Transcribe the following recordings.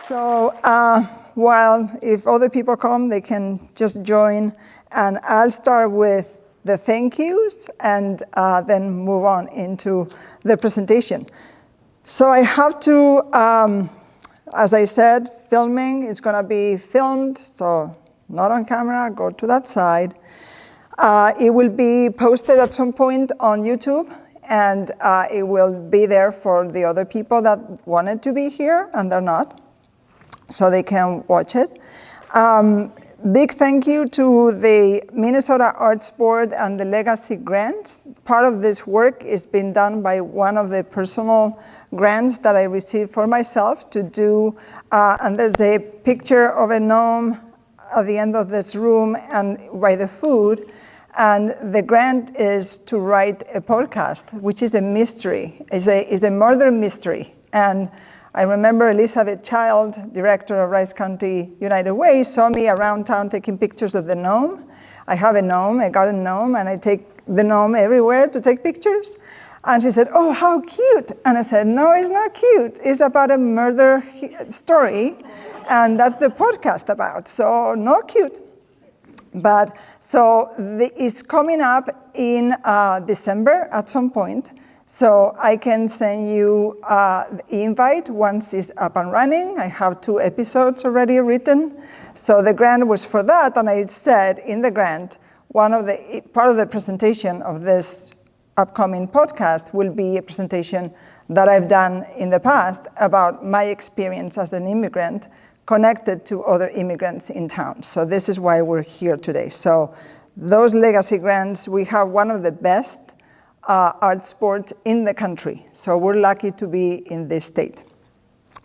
So while if other people come, they can just join. And I'll start with the thank yous and then move on into the presentation. So I have to, as I said, filming is going to be filmed, so not on camera, go to that side. It will be posted at some point on YouTube, and it will be there for the other people that wanted to be here, and they're not, so they can watch it. Big thank you to the Minnesota Arts Board and the Legacy Grants. Part of this work is being done by one of the personal grants that I received for myself to do, and there's a picture of a gnome at the end of this room and by the food. And the grant is to write a podcast, which is a mystery, is a murder mystery. And I remember Elizabeth Child, director of Rice County United Way, saw me around town taking pictures of the gnome. I have a gnome, a garden gnome, and I take the gnome everywhere to take pictures. And she said, "Oh, how cute." And I said, "No, it's not cute. It's about a murder story, and that's the podcast about, so not cute." But so it's coming up in December at some point. So I can send you the invite once it's up and running. I have 2 episodes already written. So the grant was for that, and I said in the grant, part of the presentation of this upcoming podcast will be a presentation that I've done in the past about my experience as an immigrant connected to other immigrants in town. So this is why we're here today. So those legacy grants, we have one of the best arts boards in the country. So we're lucky to be in this state.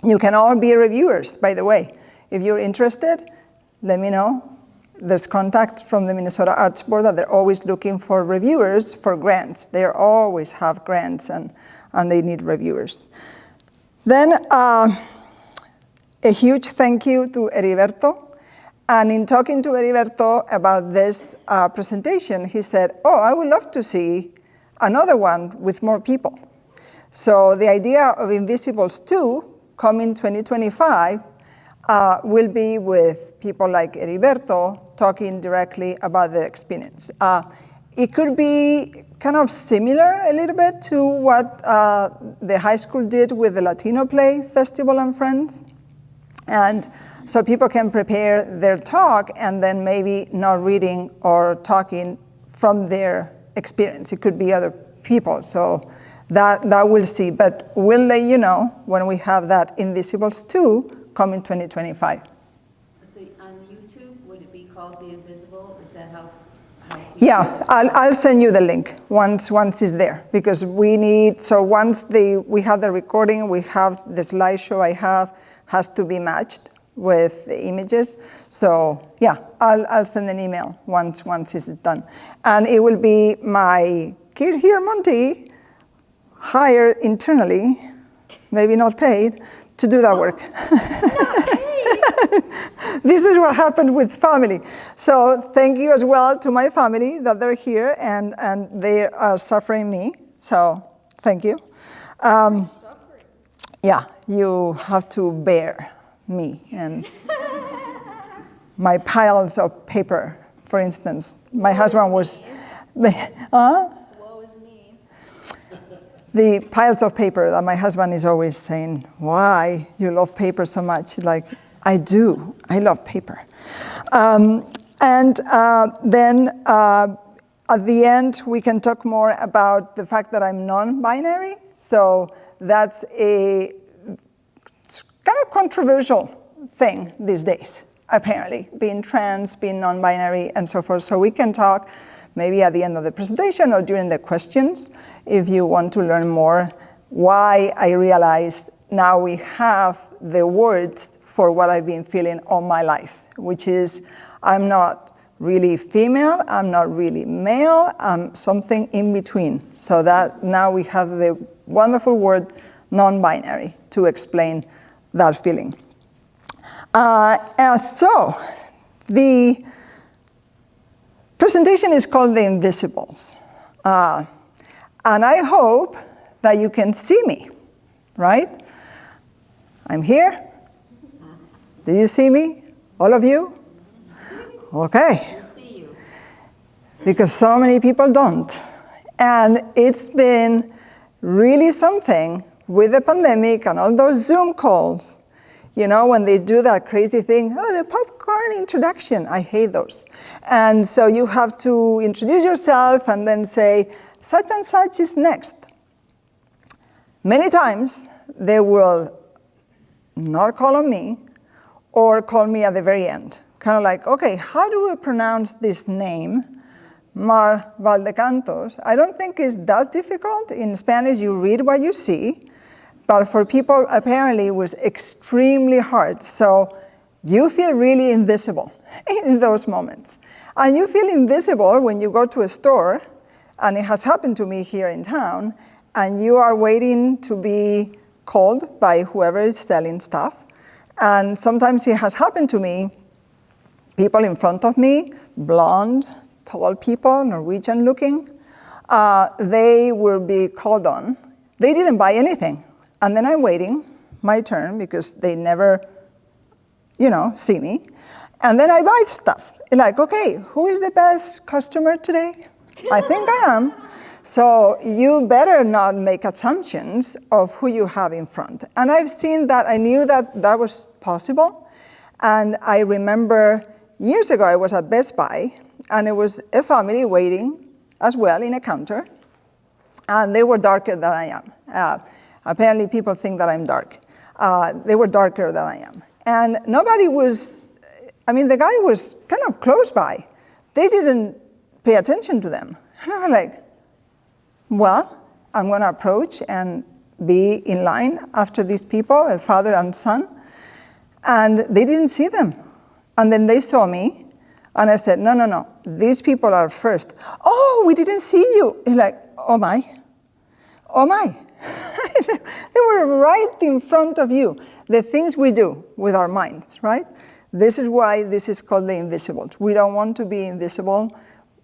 You can all be reviewers, by the way. If you're interested, let me know. There's contact from the Minnesota Arts Board that they're always looking for reviewers for grants. They always have grants and they need reviewers. Then a huge thank you to Heriberto. And in talking to Heriberto about this presentation, he said, "Oh, I would love to see another one with more people." So the idea of Invisibles 2, coming 2025, will be with people like Heriberto talking directly about their experience. It could be kind of similar a little bit to what the high school did with the Latino Play Festival and Friends. And so people can prepare their talk and then maybe not reading or talking from their experience. It could be other people, so that we'll see. But we'll let you know when we have that Invisibles 2 coming 2025. On YouTube, would it be called The Invisible? Is that how Yeah, I'll send you the link once it's there, because we need, so once we have the recording, we have the slideshow I have, has to be matched with the images. So yeah, I'll send an email once it's done. And it will be my kid here, Monte, hired internally, maybe not paid, to do that work. This is what happened with family. So thank you as well to my family that they're here and they are suffering me. So thank you. Yeah, you have to bear me and my piles of paper, for instance. My husband was, Woe is me. The piles of paper that my husband is always saying, "Why you love paper so much?" Like, I do, I love paper. Then at the end, we can talk more about the fact that I'm non-binary. So that's a kind of controversial thing these days, apparently, being trans, being non-binary, and so forth. So we can talk maybe at the end of the presentation or during the questions if you want to learn more why I realized now we have the words for what I've been feeling all my life, which is I'm not really female, I'm not really male, I'm something in between. So that now we have the wonderful word non-binary to explain that feeling. So the presentation is called The Invisibles. And I hope that you can see me, right? I'm here. Do you see me? All of you? Okay. I see you. Because so many people don't. And it's been really something with the pandemic and all those Zoom calls. You know, when they do that crazy thing, oh, the popcorn introduction, I hate those. And so you have to introduce yourself and then say, such and such is next. Many times, they will not call on me or call me at the very end. Kind of like, okay, how do we pronounce this name, Mar Valdecantos? I don't think it's that difficult. In Spanish, you read what you see. But for people, apparently, it was extremely hard. So you feel really invisible in those moments. And you feel invisible when you go to a store, and it has happened to me here in town, and you are waiting to be called by whoever is selling stuff. And sometimes it has happened to me, people in front of me, blonde, tall people, Norwegian looking, they will be called on. They didn't buy anything. And then I'm waiting my turn because they never, see me. And then I buy stuff. Like, okay, who is the best customer today? I think I am. So you better not make assumptions of who you have in front. And I've seen that, I knew that that was possible. And I remember years ago, I was at Best Buy, and it was a family waiting as well in a counter. And they were darker than I am. Apparently, people think that I'm dark. They were darker than I am. And nobody was, the guy was kind of close by. They didn't pay attention to them. And I was like, well, I'm going to approach and be in line after these people, a father and son. And they didn't see them. And then they saw me. And I said, no, these people are first. Oh, we didn't see you. He's like, oh my. They were right in front of you. The things we do with our minds, right? This is why this is called the invisible. We don't want to be invisible.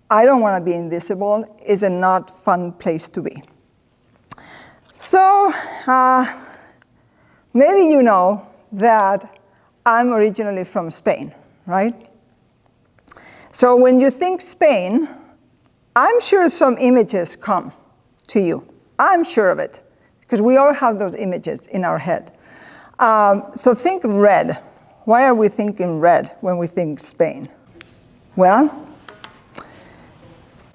I don't want to be invisible. It's a not fun place to be. So maybe you know that I'm originally from Spain, right? So when you think Spain, I'm sure some images come to you. I'm sure of it, because we all have those images in our head. So think red. Why are we thinking red when we think Spain? Well,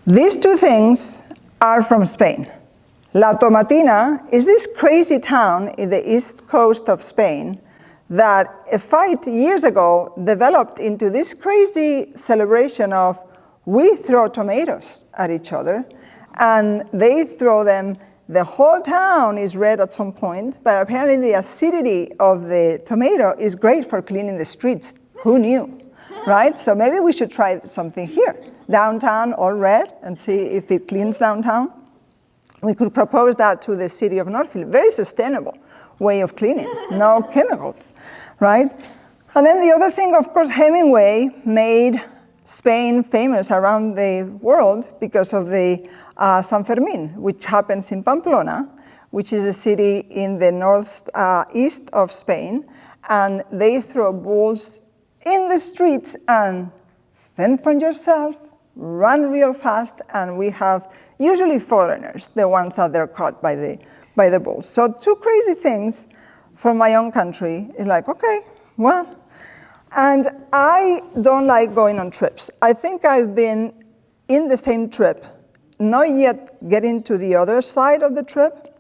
these two things are from Spain. La Tomatina is this crazy town in the east coast of Spain that a fight years ago developed into this crazy celebration of we throw tomatoes at each other, and they throw them. The whole town is red at some point, but apparently the acidity of the tomato is great for cleaning the streets. Who knew, right? So maybe we should try something here. Downtown, all red, and see if it cleans downtown. We could propose that to the city of Northfield. Very sustainable way of cleaning, no chemicals, right? And then the other thing, of course, Hemingway made Spain famous around the world because of the San Fermin, which happens in Pamplona, which is a city in the northeast of Spain, and they throw bulls in the streets and fend for yourself, run real fast, and we have usually foreigners, the ones that they're caught by the bulls. So two crazy things from my own country is like, okay, well, and I don't like going on trips. I think I've been in the same trip, not yet getting to the other side of the trip,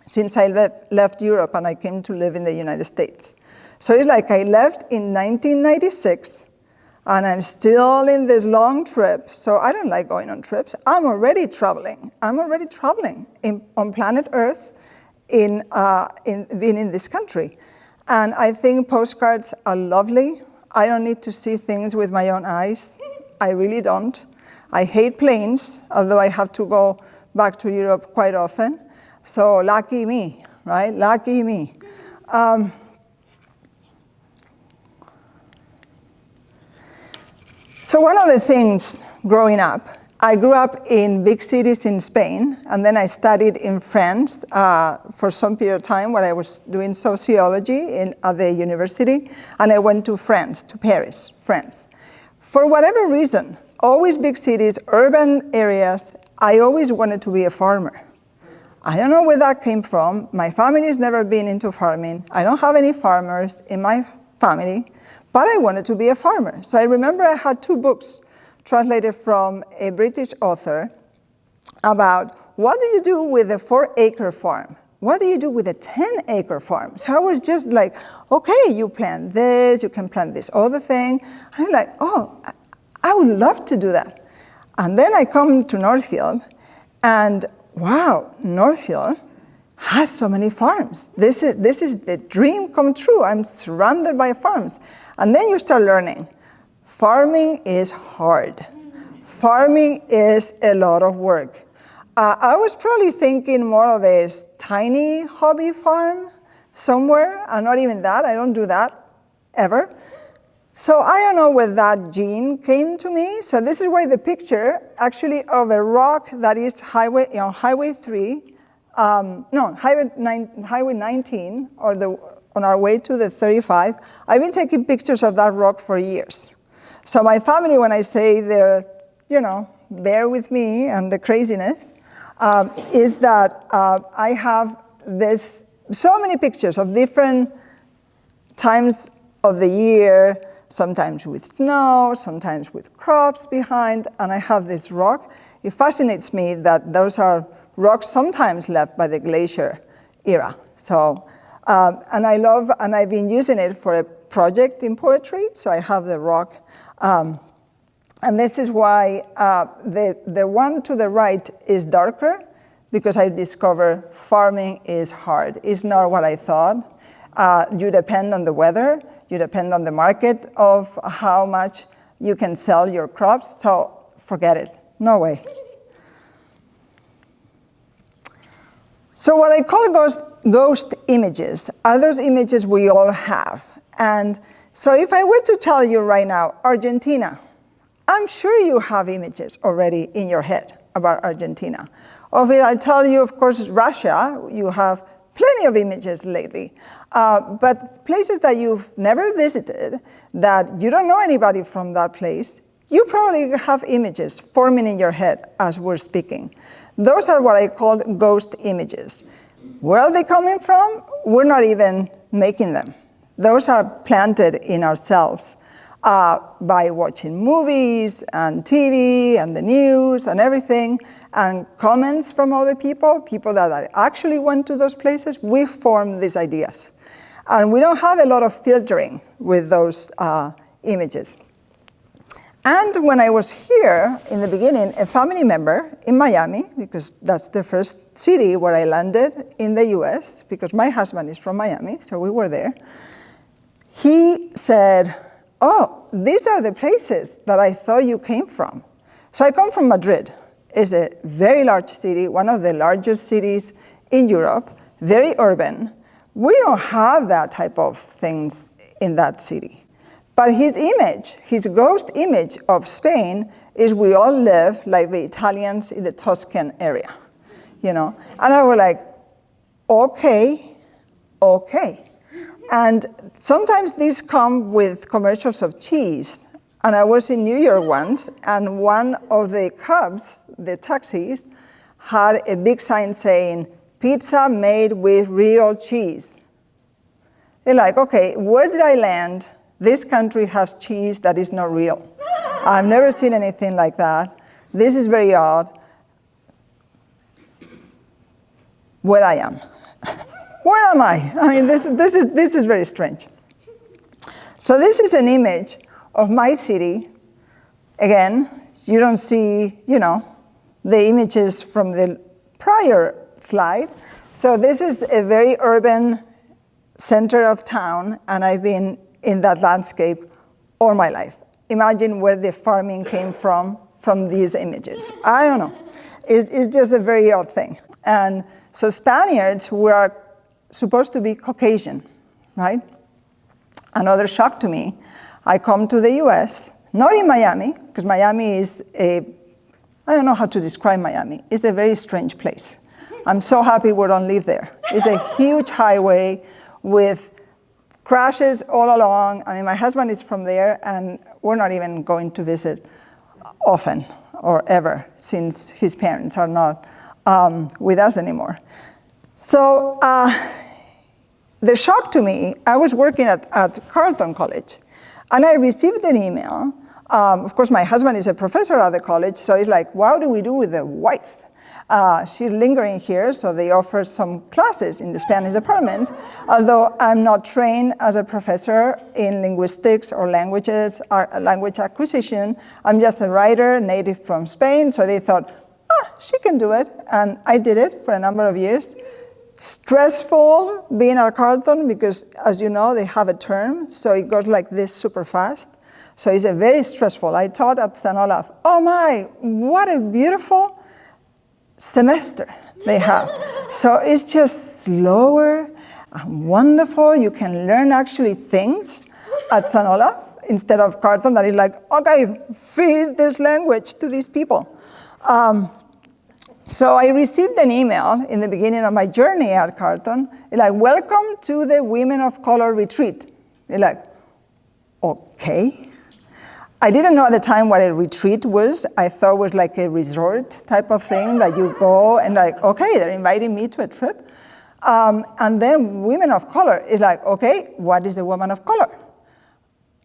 since I left Europe and I came to live in the United States. So it's like I left in 1996, and I'm still in this long trip, so I don't like going on trips. I'm already traveling. On planet Earth, in being in this country. And I think postcards are lovely. I don't need to see things with my own eyes. I really don't. I hate planes, although I have to go back to Europe quite often. So lucky me, right? Lucky me. So one of the things growing up, I grew up in big cities in Spain, and then I studied in France for some period of time when I was doing sociology at the university, and I went to France, to Paris, France. For whatever reason, always big cities, urban areas, I always wanted to be a farmer. I don't know where that came from. My family's never been into farming. I don't have any farmers in my family, but I wanted to be a farmer. So I remember I had 2 books translated from a British author about what do you do with a 4-acre farm? What do you do with a 10-acre farm? So I was just like, okay, you plant this, you can plant this other thing. And I'm like, oh, I would love to do that. And then I come to Northfield, and wow, Northfield has so many farms. This is the dream come true. I'm surrounded by farms. And then you start learning. Farming is hard. Farming is a lot of work. I was probably thinking more of a tiny hobby farm somewhere, and not even that. I don't do that ever. So I don't know where that gene came to me. So this is why the picture actually of a rock that is Highway 3, Highway 19, on our way to the 35. I've been taking pictures of that rock for years. So my family, when I say they're, bear with me and the craziness, is that I have so many pictures of different times of the year, sometimes with snow, sometimes with crops behind, and I have this rock. It fascinates me that those are rocks sometimes left by the glacier era. So, and I've been using it for a project in poetry, so I have the rock. And this is why the one to the right is darker, because I discovered farming is hard. It's not what I thought. You depend on the weather, you depend on the market of how much you can sell your crops, so forget it, no way. So what I call ghost images are those images we all have. And so if I were to tell you right now, Argentina, I'm sure you have images already in your head about Argentina. Or if I tell you, of course, Russia, you have plenty of images lately. But places that you've never visited, that you don't know anybody from that place, you probably have images forming in your head as we're speaking. Those are what I call ghost images. Where are they coming from? We're not even making them. Those are planted in ourselves by watching movies and TV and the news and everything, and comments from other people that actually went to those places. We form these ideas. And we don't have a lot of filtering with those images. And when I was here in the beginning, a family member in Miami, because that's the first city where I landed in the US, because my husband is from Miami, so we were there. He said, oh, these are the places that I thought you came from. So I come from Madrid. It's a very large city, one of the largest cities in Europe, very urban. We don't have that type of things in that city. But his image, his ghost image of Spain is we all live like the Italians in the Tuscan area, And I was like, okay. And sometimes these come with commercials of cheese. And I was in New York once, and one of the cabs, the taxis, had a big sign saying, pizza made with real cheese. They're like, okay, where did I land? This country has cheese that is not real. I've never seen anything like that. This is very odd. Where I am. Where am I? I mean, this is very strange. So this is an image of my city. Again, you don't see, the images from the prior slide. So this is a very urban center of town, and I've been in that landscape all my life. Imagine where the farming came from these images. I don't know. It's just a very odd thing. And so Spaniards were supposed to be Caucasian, right? Another shock to me, I come to the US, not in Miami, because Miami is a I don't know how to describe Miami. It's a very strange place. I'm so happy we don't live there. It's a huge highway with crashes all along. I mean, my husband is from there, and we're not even going to visit often or ever, since his parents are not with us anymore. So the shock to me, I was working at Carleton College, and I received an email. Of course, my husband is a professor at the college, so he's like, what do we do with the wife? She's lingering here, so they offer some classes in the Spanish department, although I'm not trained as a professor in linguistics or languages, or language acquisition. I'm just a writer, native from Spain, so they thought, she can do it, and I did it for a number of years. Stressful being at Carleton because, as you know, they have a term, so it goes like this super fast. So it's a very stressful. I taught at St. Olaf. Oh my, what a beautiful semester they have. So it's just slower and wonderful. You can learn actually things at St. Olaf instead of Carleton that is like, okay, feed this language to these people. So I received an email in the beginning of my journey at Carleton, like, welcome to the Women of Color retreat. You're like, okay. I didn't know at the time what a retreat was. I thought it was like a resort type of thing that you go and like, okay, they're inviting me to a trip. And then women of color is like, okay, what is a woman of color?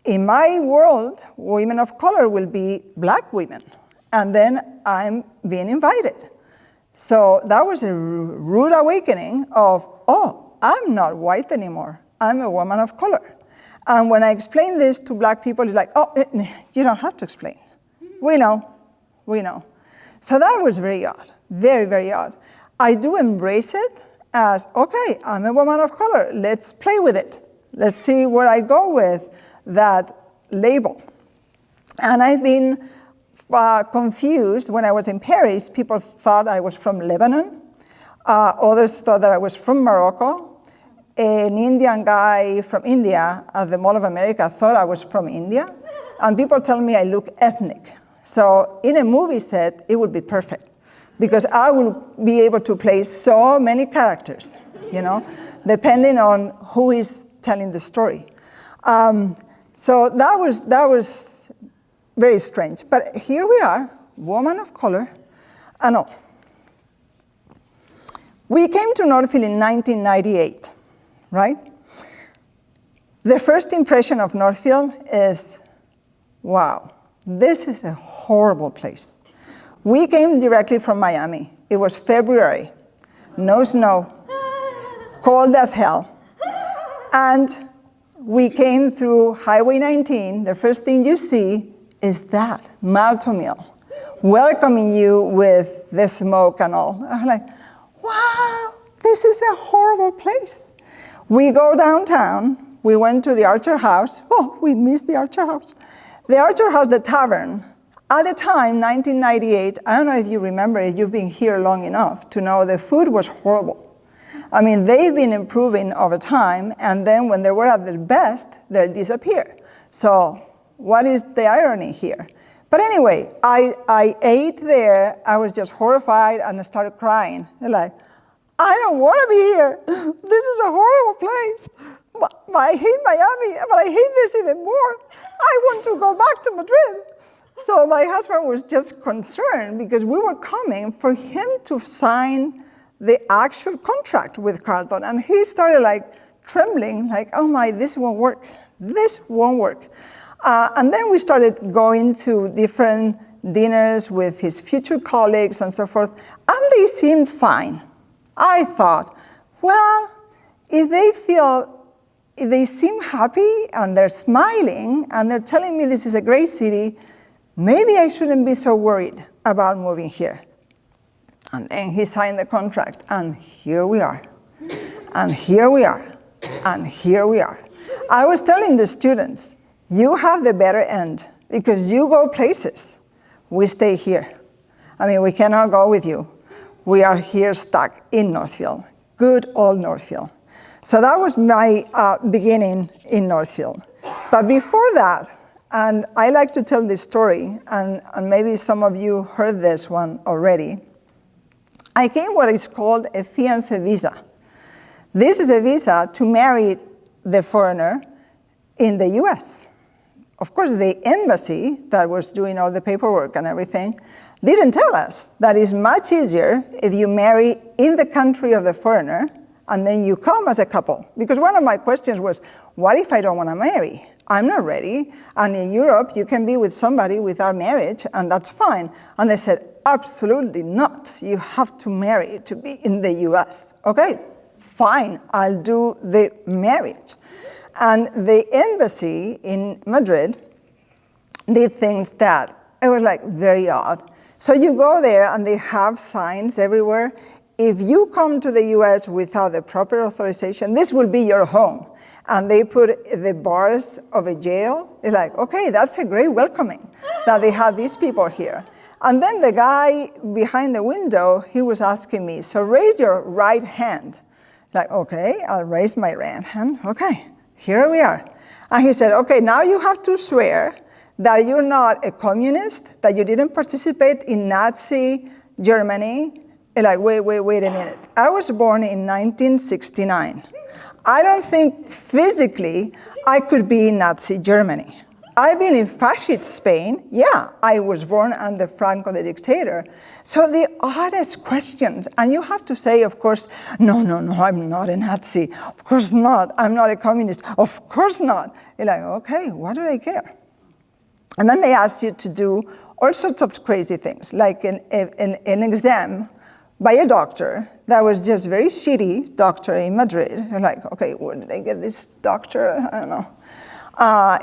In my world, women of color will be black women. And then I'm being invited. So that was a rude awakening of, oh, I'm not white anymore. I'm a woman of color. And when I explain this to black people, it's like, oh, you don't have to explain. We know. So that was very odd, very, very odd. I do embrace it as, okay, I'm a woman of color. Let's play with it. Let's see where I go with that label. And I've been confused. When I was in Paris, people thought I was from Lebanon. Others thought that I was from Morocco. An Indian guy from India at the Mall of America thought I was from India. And people tell me I look ethnic. So in a movie set, it would be perfect because I will be able to play so many characters, depending on who is telling the story. So that was very strange. But here we are, woman of color, and all. We came to Northfield in 1998. Right? The first impression of Northfield is, wow, this is a horrible place. We came directly from Miami. It was February, no snow, cold as hell. And we came through Highway 19. The first thing you see is that, Malto Mill, welcoming you with the smoke and all. I'm like, wow, this is a horrible place. We go downtown, we went to the Archer House. Oh, we missed the Archer House. The Archer House, the tavern, at the time, 1998, I don't know if you remember it, you've been here long enough to know the food was horrible. I mean, they've been improving over time, and then when they were at their best, they disappear. So what is the irony here? But anyway, I ate there, I was just horrified, and I started crying. Like, I don't want to be here. This is a horrible place. I hate Miami, but I hate this even more. I want to go back to Madrid. So my husband was just concerned because we were coming for him to sign the actual contract with Carleton. And he started like trembling, like, oh my, this won't work. This won't work. And then we started going to different dinners with his future colleagues and so forth. And they seemed fine. I thought, well, if they seem happy and they're smiling and they're telling me this is a great city, maybe I shouldn't be so worried about moving here. And then he signed the contract, and here we are. And here we are. And here we are. I was telling the students, you have the better end because you go places. We stay here. I mean, we cannot go with you. We are here stuck in Northfield, good old Northfield. So that was my beginning in Northfield. But before that, And I like to tell this story, and maybe some of you heard this one already. I came what is called a fiancé visa. This is a visa to marry the foreigner in the US. Of course, the embassy that was doing all the paperwork and everything didn't tell us that it's much easier if you marry in the country of the foreigner and then you come as a couple. Because one of my questions was, what if I don't want to marry? I'm not ready. And in Europe, you can be with somebody without marriage, and that's fine. And they said, absolutely not. You have to marry to be in the US. Okay, fine, I'll do the marriage. And the embassy in Madrid did things that it was like very odd. So you go there and they have signs everywhere. If you come to the US without the proper authorization, this will be your home. And they put the bars of a jail. It's like, okay, that's a great welcoming that they have these people here. And then the guy behind the window, he was asking me, so raise your right hand. Like, okay, I'll raise my right hand. Okay, here we are. And he said, okay, now you have to swear that you're not a communist, that you didn't participate in Nazi Germany. Like, wait a minute. I was born in 1969. I don't think physically I could be in Nazi Germany. I've been in fascist Spain. Yeah, I was born under Franco the dictator. So the oddest questions, and you have to say, of course, no, I'm not a Nazi. Of course not. I'm not a communist. Of course not. You're like, okay, what do they care? And then they ask you to do all sorts of crazy things, like an exam by a doctor that was just very shitty doctor in Madrid. You're like, okay, where did I get this doctor? I don't know.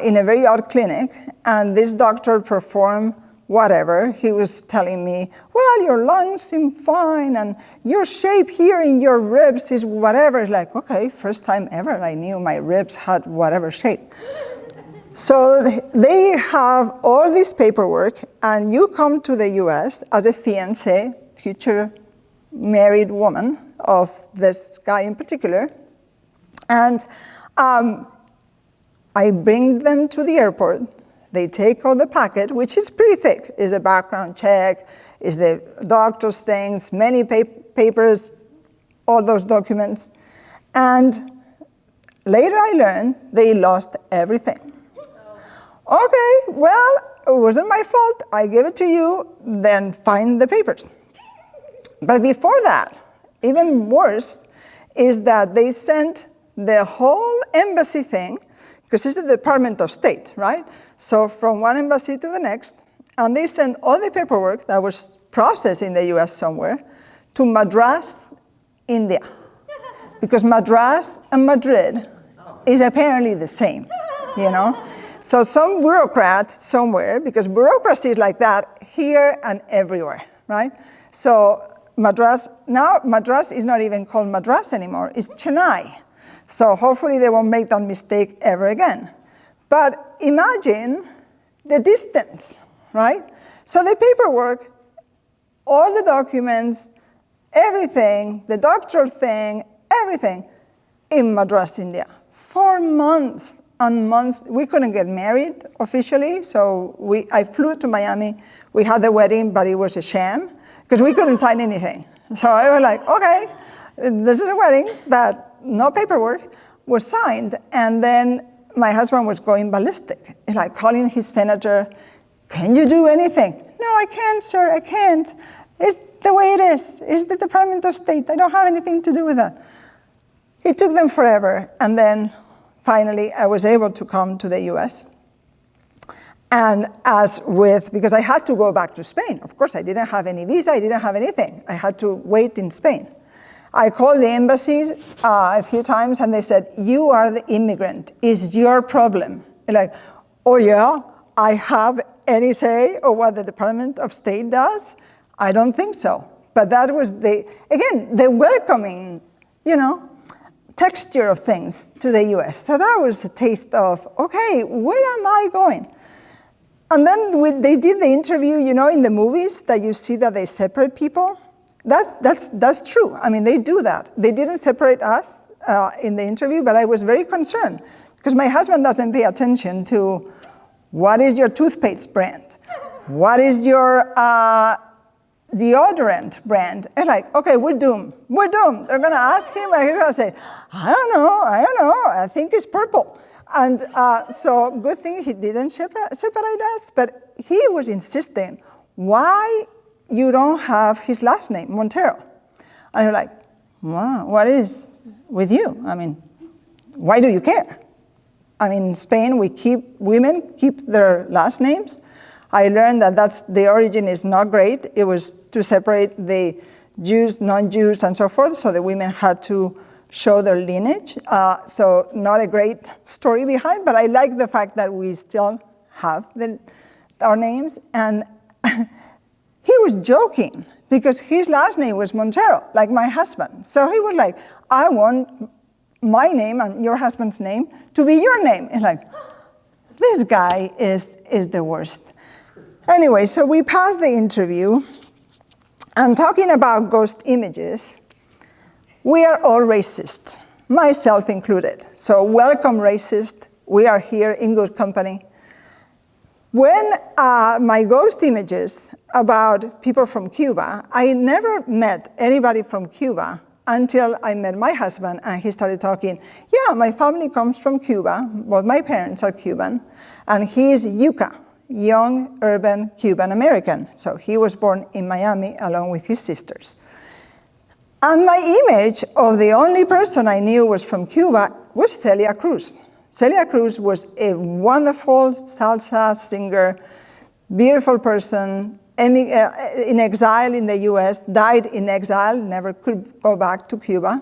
In a very odd clinic, and this doctor performed whatever. He was telling me, well, your lungs seem fine, and your shape here in your ribs is whatever. It's like, okay, first time ever I knew my ribs had whatever shape. So they have all this paperwork, and you come to the US as a fiancé, future married woman of this guy in particular, and I bring them to the airport. They take all the packet, which is pretty thick. Is a background check, is the doctor's things, many papers, all those documents. And later I learned they lost everything. Okay, well, it wasn't my fault. I gave it to you, then find the papers. But before that, even worse, is that they sent the whole embassy thing, because it's the Department of State, right? So from one embassy to the next, and they sent all the paperwork that was processed in the US somewhere to Madras, India. Because Madras and Madrid is apparently the same, you know? So some bureaucrat somewhere, because bureaucracy is like that here and everywhere, right? So Madras, now Madras is not even called Madras anymore, it's Chennai. So hopefully they won't make that mistake ever again. But imagine the distance, right? So the paperwork, all the documents, everything, the doctoral thing, everything, in Madras, India. 4 months and months. We couldn't get married officially, so I flew to Miami. We had the wedding, but it was a sham, because we couldn't sign anything. So I was like, okay, this is a wedding, but no paperwork was signed. And then my husband was going ballistic, like calling his senator, can you do anything? No, I can't, sir, I can't. It's the way it is. It's the Department of State. I don't have anything to do with that. It took them forever. And then finally, I was able to come to the US. And because I had to go back to Spain. Of course, I didn't have any visa, I didn't have anything. I had to wait in Spain. I called the embassies a few times, and they said, you are the immigrant, it's your problem. Like, oh yeah, I have any say of what the Department of State does? I don't think so. But that was the welcoming, texture of things to the US. So that was a taste of, okay, where am I going? And then they did the interview, in the movies that you see that they separate people. That's true. I mean, they do that. They didn't separate us in the interview, but I was very concerned because my husband doesn't pay attention to What is your toothpaste brand? What is your deodorant brand? And like, okay, we're doomed. We're doomed. They're gonna ask him, and he's gonna say, I don't know, I think it's purple. And so good thing he didn't separate us, but he was insisting, why you don't have his last name, Montero? And you're like, wow, what is with you? I mean, why do you care? I mean, in Spain, women keep their last names. I learned that the origin is not great. It was to separate the Jews, non-Jews, and so forth, so the women had to show their lineage. So not a great story behind, but I like the fact that we still have our names. And he was joking because his last name was Montero, like my husband. So he was like, I want my name and your husband's name to be your name. And like, this guy is the worst. Anyway, so we passed the interview. And talking about ghost images, we are all racist, myself included. So welcome, racist. We are here in good company. When my ghost images about people from Cuba, I never met anybody from Cuba until I met my husband and he started talking, yeah, my family comes from Cuba, both my parents are Cuban, and he is Yuca, young urban Cuban American. So he was born in Miami along with his sisters. And my image of the only person I knew was from Cuba was Celia Cruz. Celia Cruz was a wonderful salsa singer, beautiful person, in exile in the US, died in exile, never could go back to Cuba,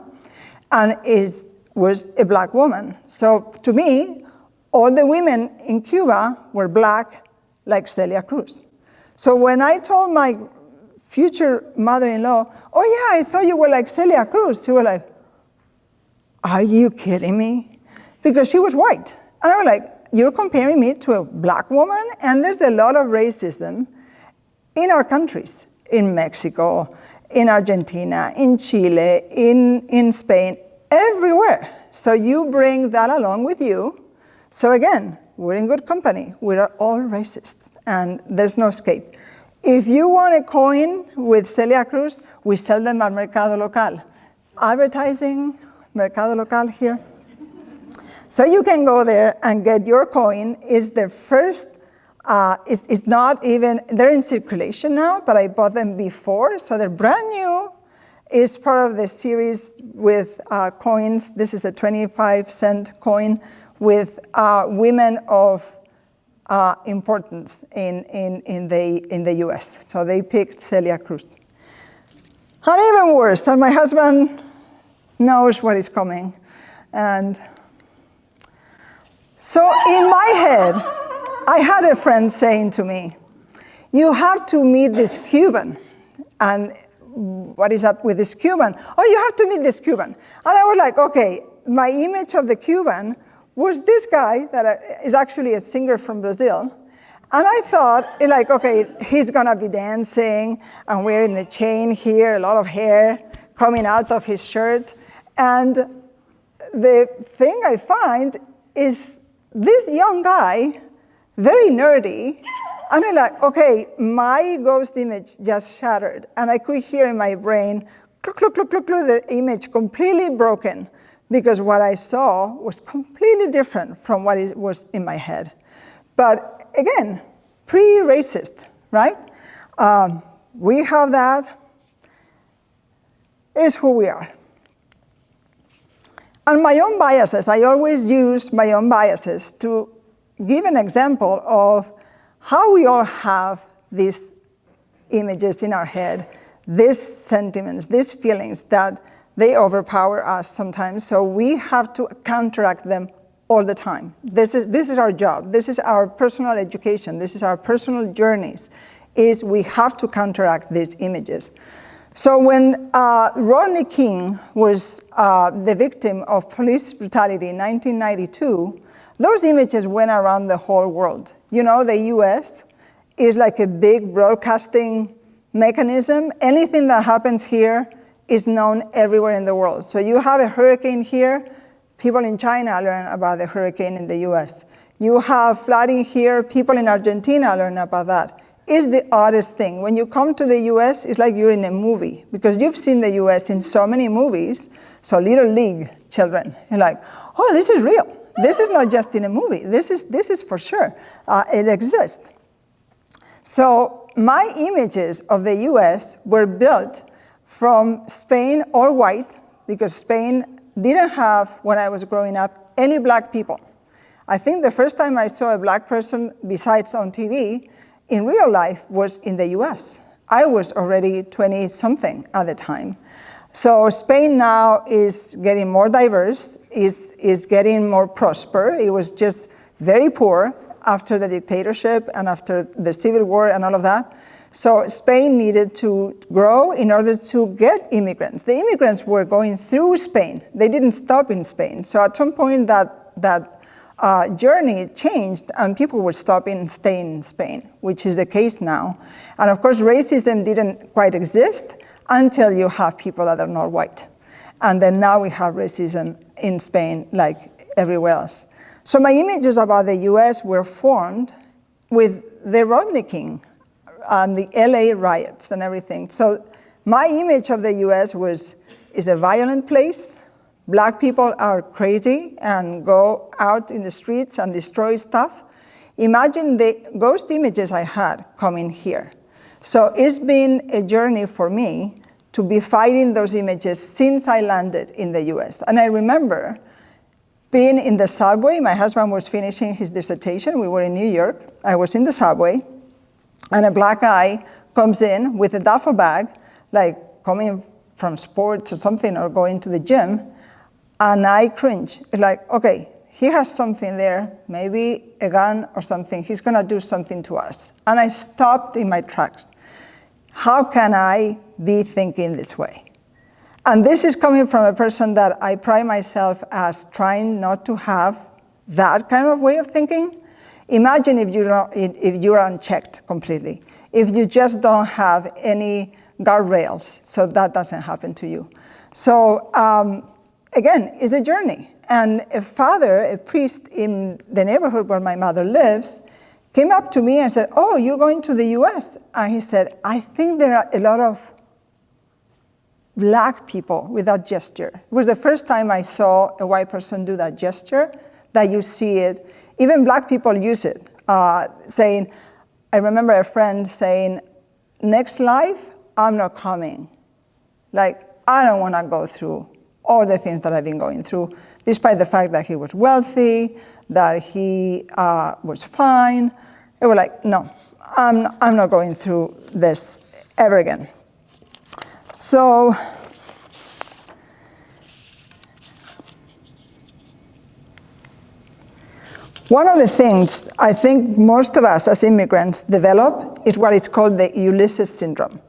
and was a black woman. So to me, all the women in Cuba were black like Celia Cruz. So when I told my future mother-in-law, oh yeah, I thought you were like Celia Cruz, she was like, are you kidding me? Because she was white. And I was like, you're comparing me to a black woman? And there's a lot of racism in our countries, in Mexico, in Argentina, in Chile, in Spain, everywhere. So you bring that along with you. So again, we're in good company. We are all racists, and there's no escape. If you want a coin with Celia Cruz, we sell them at Mercado Local. Advertising, Mercado Local here. So you can go there and get your coin. Is the first, it's not even, they're in circulation now, but I bought them before, so they're brand new. It's part of the series with coins. This is a 25-cent coin with women of importance in the US. So they picked Celia Cruz. And even worse, and my husband knows what is coming. And so in my head, I had a friend saying to me, you have to meet this Cuban. And what is up with this Cuban? Oh, you have to meet this Cuban. And I was like, okay, my image of the Cuban was this guy that is actually a singer from Brazil. And I thought, like, okay, he's gonna be dancing and wearing a chain here, a lot of hair coming out of his shirt. And the thing I find is this young guy, very nerdy, and I'm like, okay, my ghost image just shattered. And I could hear in my brain, cluck, cluck, cluck, cluck, cluck, the image completely broken, because what I saw was completely different from what it was in my head. But again, pre-racist, right? We have that, is who we are. And my own biases, I always use my own biases to give an example of how we all have these images in our head, these sentiments, these feelings that they overpower us sometimes, so we have to counteract them all the time. This is our job. This is our personal education. This is our personal journeys, is we have to counteract these images. So when Rodney King was the victim of police brutality in 1992, those images went around the whole world. You know, the US is like a big broadcasting mechanism. Anything that happens here is known everywhere in the world. So you have a hurricane here, people in China learn about the hurricane in the US. You have flooding here, people in Argentina learn about that. It's the oddest thing. When you come to the US, it's like you're in a movie, because you've seen the US in so many movies. So Little League children, you're like, oh, this is real. This is not just in a movie. This is for sure. It exists. So my images of the US were built from Spain, all white, because Spain didn't have, when I was growing up, any black people. I think the first time I saw a black person, besides on TV, in real life was in the US. I was already 20-something at the time. So Spain now is getting more diverse, is getting more prosper. It was just very poor after the dictatorship and after the Civil War and all of that. So Spain needed to grow in order to get immigrants. The immigrants were going through Spain. They didn't stop in Spain. So at some point that journey changed and people were stopping and staying in Spain, which is the case now. And of course, racism didn't quite exist until you have people that are not white. And then now we have racism in Spain like everywhere else. So my images about the US were formed with the Rodneyking and the LA riots and everything. So my image of the US is a violent place. Black people are crazy and go out in the streets and destroy stuff. Imagine the ghost images I had coming here. So it's been a journey for me to be fighting those images since I landed in the US. And I remember being in the subway. My husband was finishing his dissertation. We were in New York. I was in the subway, and a black guy comes in with a duffel bag, like coming from sports or something, or going to the gym, and I cringe. It's like, okay, he has something there, maybe a gun or something. He's gonna do something to us. And I stopped in my tracks. How can I be thinking this way? And this is coming from a person that I pride myself as trying not to have that kind of way of thinking. Imagine if you're unchecked completely, if you just don't have any guardrails, so that doesn't happen to you. So again, it's a journey. And a father, a priest in the neighborhood where my mother lives, came up to me and said, oh, you're going to the US? And he said, I think there are a lot of black people with that gesture. It was the first time I saw a white person do that gesture, that you see it. Even black people use it, saying, I remember a friend saying, next life, I'm not coming. Like, I don't want to go through all the things that I've been going through, despite the fact that he was wealthy, that he was fine. They were like, no, I'm not going through this ever again. So one of the things I think most of us as immigrants develop is what is called the Ulysses syndrome.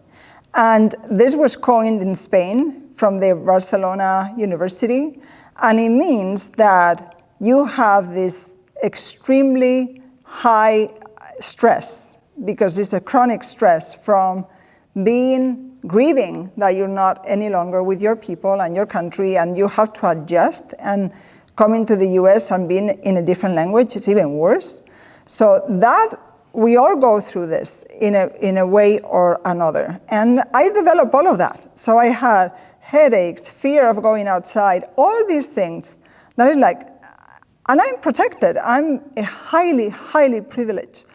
And this was coined in Spain from the Barcelona University. And it means that you have this extremely high stress, because it's a chronic stress from grieving that you're not any longer with your people and your country, and you have to adjust. And coming to the US and being in a different language, it's even worse. So that we all go through this in a way or another. And I developed all of that. So I had headaches, fear of going outside, all these things that is like, and I'm protected. I'm a highly, highly privileged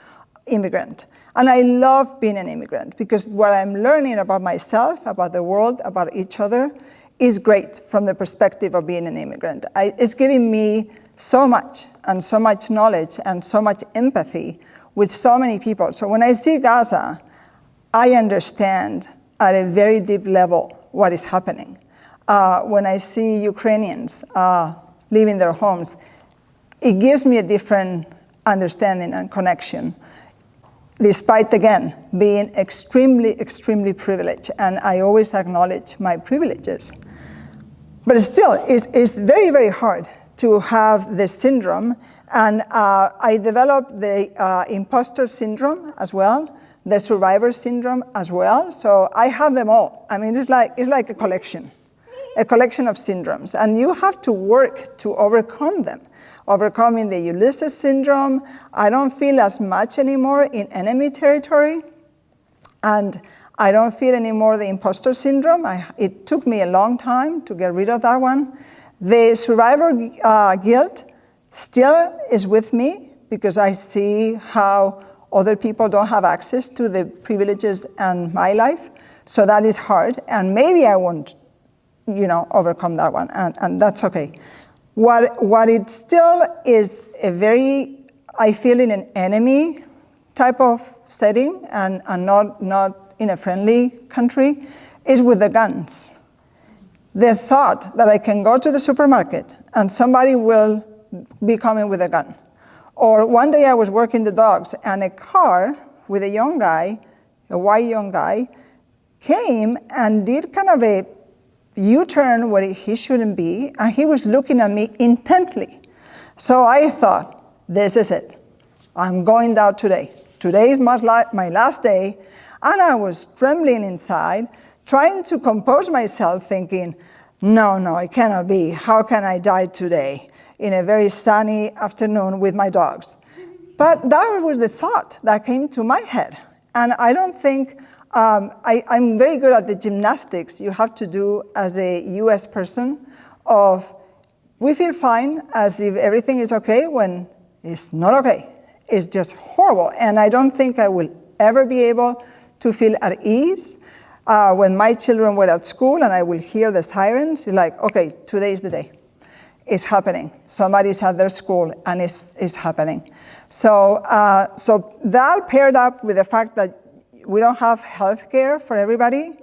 immigrant. And I love being an immigrant, because what I'm learning about myself, about the world, about each other, is great from the perspective of being an immigrant. It's giving me so much, and so much knowledge, and so much empathy with so many people. So when I see Gaza, I understand at a very deep level what is happening. When I see Ukrainians leaving their homes, it gives me a different understanding and connection, despite, again, being extremely, extremely privileged. And I always acknowledge my privileges. But still, it's very, very hard to have this syndrome. And I developed the imposter syndrome as well, the survivor syndrome as well. So I have them all. I mean, it's like a collection. a collection of syndromes, and you have to work to overcome them. Overcoming the Ulysses syndrome, I don't feel as much anymore in enemy territory, and I don't feel anymore the imposter syndrome. It took me a long time to get rid of that one. The survivor guilt still is with me because I see how other people don't have access to the privileges in my life. So that is hard, and maybe I won't, overcome that one, and that's okay. What it still is I feel in an enemy type of setting, and not in a friendly country, is with the guns. The thought that I can go to the supermarket and somebody will be coming with a gun. Or one day I was walking the dogs and a car with a young guy, a white young guy, came and did kind of a U-turn where he shouldn't be, and he was looking at me intently. So I thought, this is it. I'm going out today. Today is my last day, and I was trembling inside, trying to compose myself, thinking, no, it cannot be. How can I die today in a very sunny afternoon with my dogs? But that was the thought that came to my head. And I don't think, I'm very good at the gymnastics you have to do as a US person of, we feel fine as if everything is okay when it's not okay. It's just horrible. And I don't think I will ever be able to feel at ease when my children were at school and I will hear the sirens. It's like, okay, today is the day. It's happening. Somebody's at their school and it's happening. So that paired up with the fact that we don't have health care for everybody.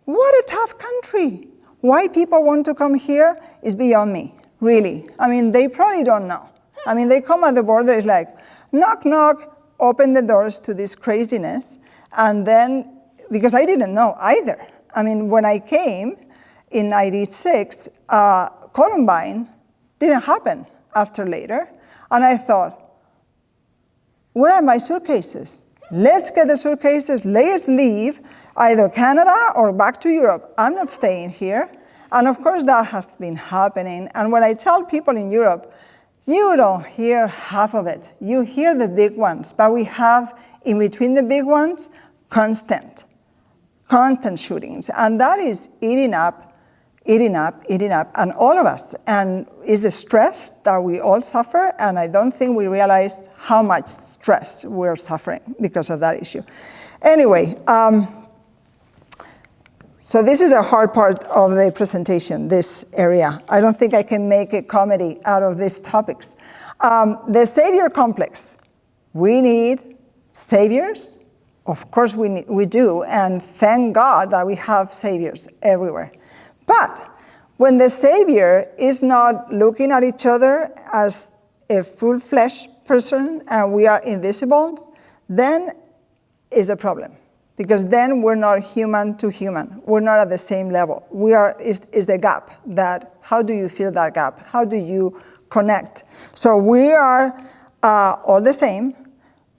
What a tough country. Why people want to come here is beyond me, really. I mean, they probably don't know. I mean, they come at the border, it's like, knock, knock, open the doors to this craziness. And then, because I didn't know either. I mean, when I came in 96, Columbine didn't happen after later. And I thought, where are my suitcases? Let's get the suitcases, let's leave either Canada or back to Europe. I'm not staying here. And of course that has been happening. And when I tell people in Europe, you don't hear half of it. You hear the big ones, but we have in between the big ones, constant shootings. And that is eating up, and all of us. And it's a stress that we all suffer, and I don't think we realize how much stress we're suffering because of that issue. Anyway, so this is a hard part of the presentation, this area. I don't think I can make a comedy out of these topics. The savior complex. We need saviors. Of course we do, and thank God that we have saviors everywhere. But when the savior is not looking at each other as a full-fledged person and we are invisible, then is a problem. Because then we're not human to human. We're not at the same level. Is the gap that, how do you fill that gap? How do you connect? So we are all the same.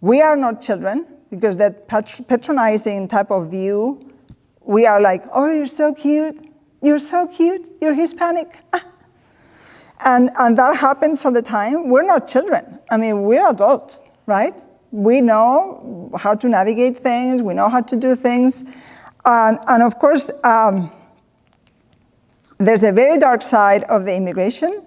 We are not children, because that patronizing type of view, we are like, oh, you're so cute. You're so cute, you're Hispanic. And that happens all the time. We're not children. I mean, we're adults, right? We know how to navigate things, we know how to do things. And of course, there's a very dark side of the immigration,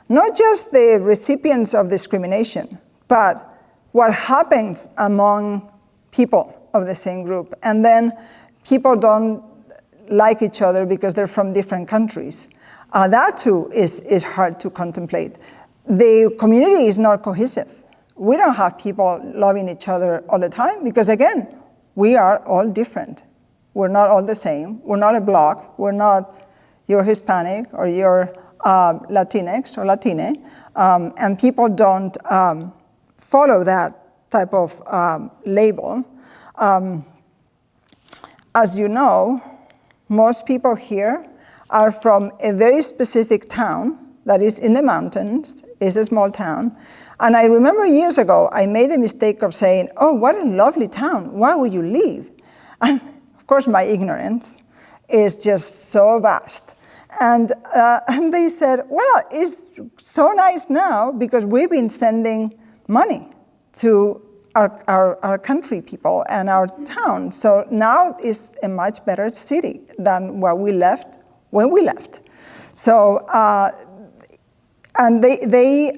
not just the recipients of discrimination, but what happens among people of the same group. And then people don't like each other because they're from different countries. That too is hard to contemplate. The community is not cohesive. We don't have people loving each other all the time because, again, we are all different. We're not all the same. We're not a block. We're not, you're Hispanic or you're Latinx or Latine. And people don't follow that type of label. As you know, most people here are from a very specific town that is in the mountains, is a small town. And I remember years ago, I made the mistake of saying, oh, what a lovely town, why would you leave? And of course, my ignorance is just so vast. And they said, well, it's so nice now because we've been sending money to our country people and our town. So now it's a much better city than what we left when we left. So, and they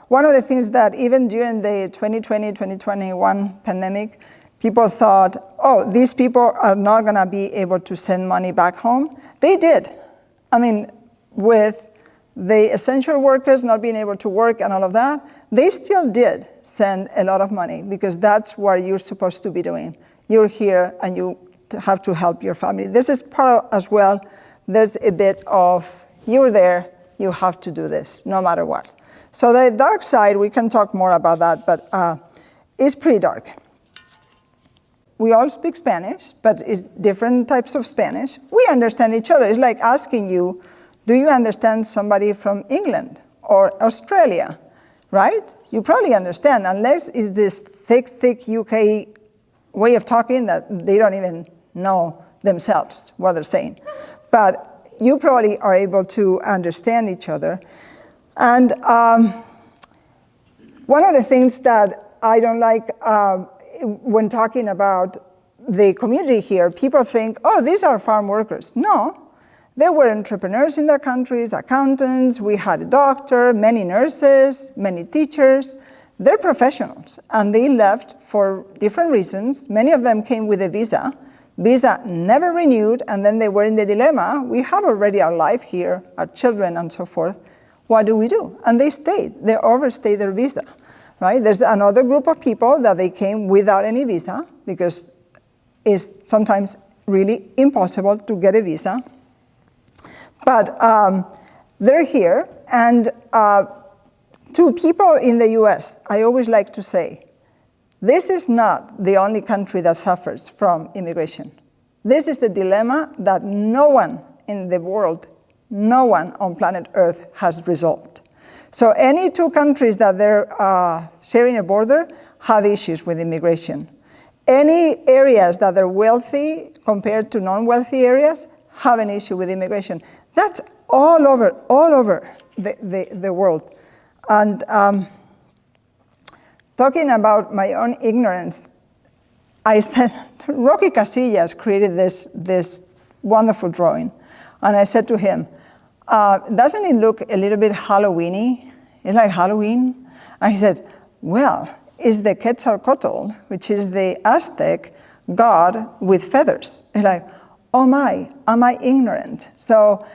one of the things that even during the 2020-2021 pandemic, people thought, oh, these people are not gonna be able to send money back home. They did. I mean, with the essential workers not being able to work and all of that, they still did send a lot of money because that's what you're supposed to be doing. You're here and you have to help your family. This is part of, as well, there's a bit of, you're there, you have to do this, no matter what. So the dark side, we can talk more about that, but it's pretty dark. We all speak Spanish, but it's different types of Spanish. We understand each other. It's like asking you, do you understand somebody from England or Australia, right? You probably understand, unless it's this thick UK way of talking that they don't even know themselves what they're saying. But you probably are able to understand each other. And one of the things that I don't like when talking about the community here, people think, oh, these are farm workers. No, they were entrepreneurs in their countries, accountants, we had a doctor, many nurses, many teachers. They're professionals, and they left for different reasons. Many of them came with a visa. Visa never renewed, and then they were in the dilemma, we have already our life here, our children and so forth. What do we do? And they stayed, they overstayed their visa, right? There's another group of people that they came without any visa because it's sometimes really impossible to get a visa. But they're here, and to people in the US, I always like to say, this is not the only country that suffers from immigration. This is a dilemma that no one in the world, no one on planet Earth has resolved. So any two countries that they're sharing a border have issues with immigration. Any areas that are wealthy compared to non-wealthy areas have an issue with immigration. That's all over the world. And talking about my own ignorance, I said, Rocky Casillas created this wonderful drawing. And I said to him, doesn't it look a little bit Halloween-y? It's like Halloween? And he said, well, it's the Quetzalcoatl, which is the Aztec god with feathers. It's like, oh my, am I ignorant? So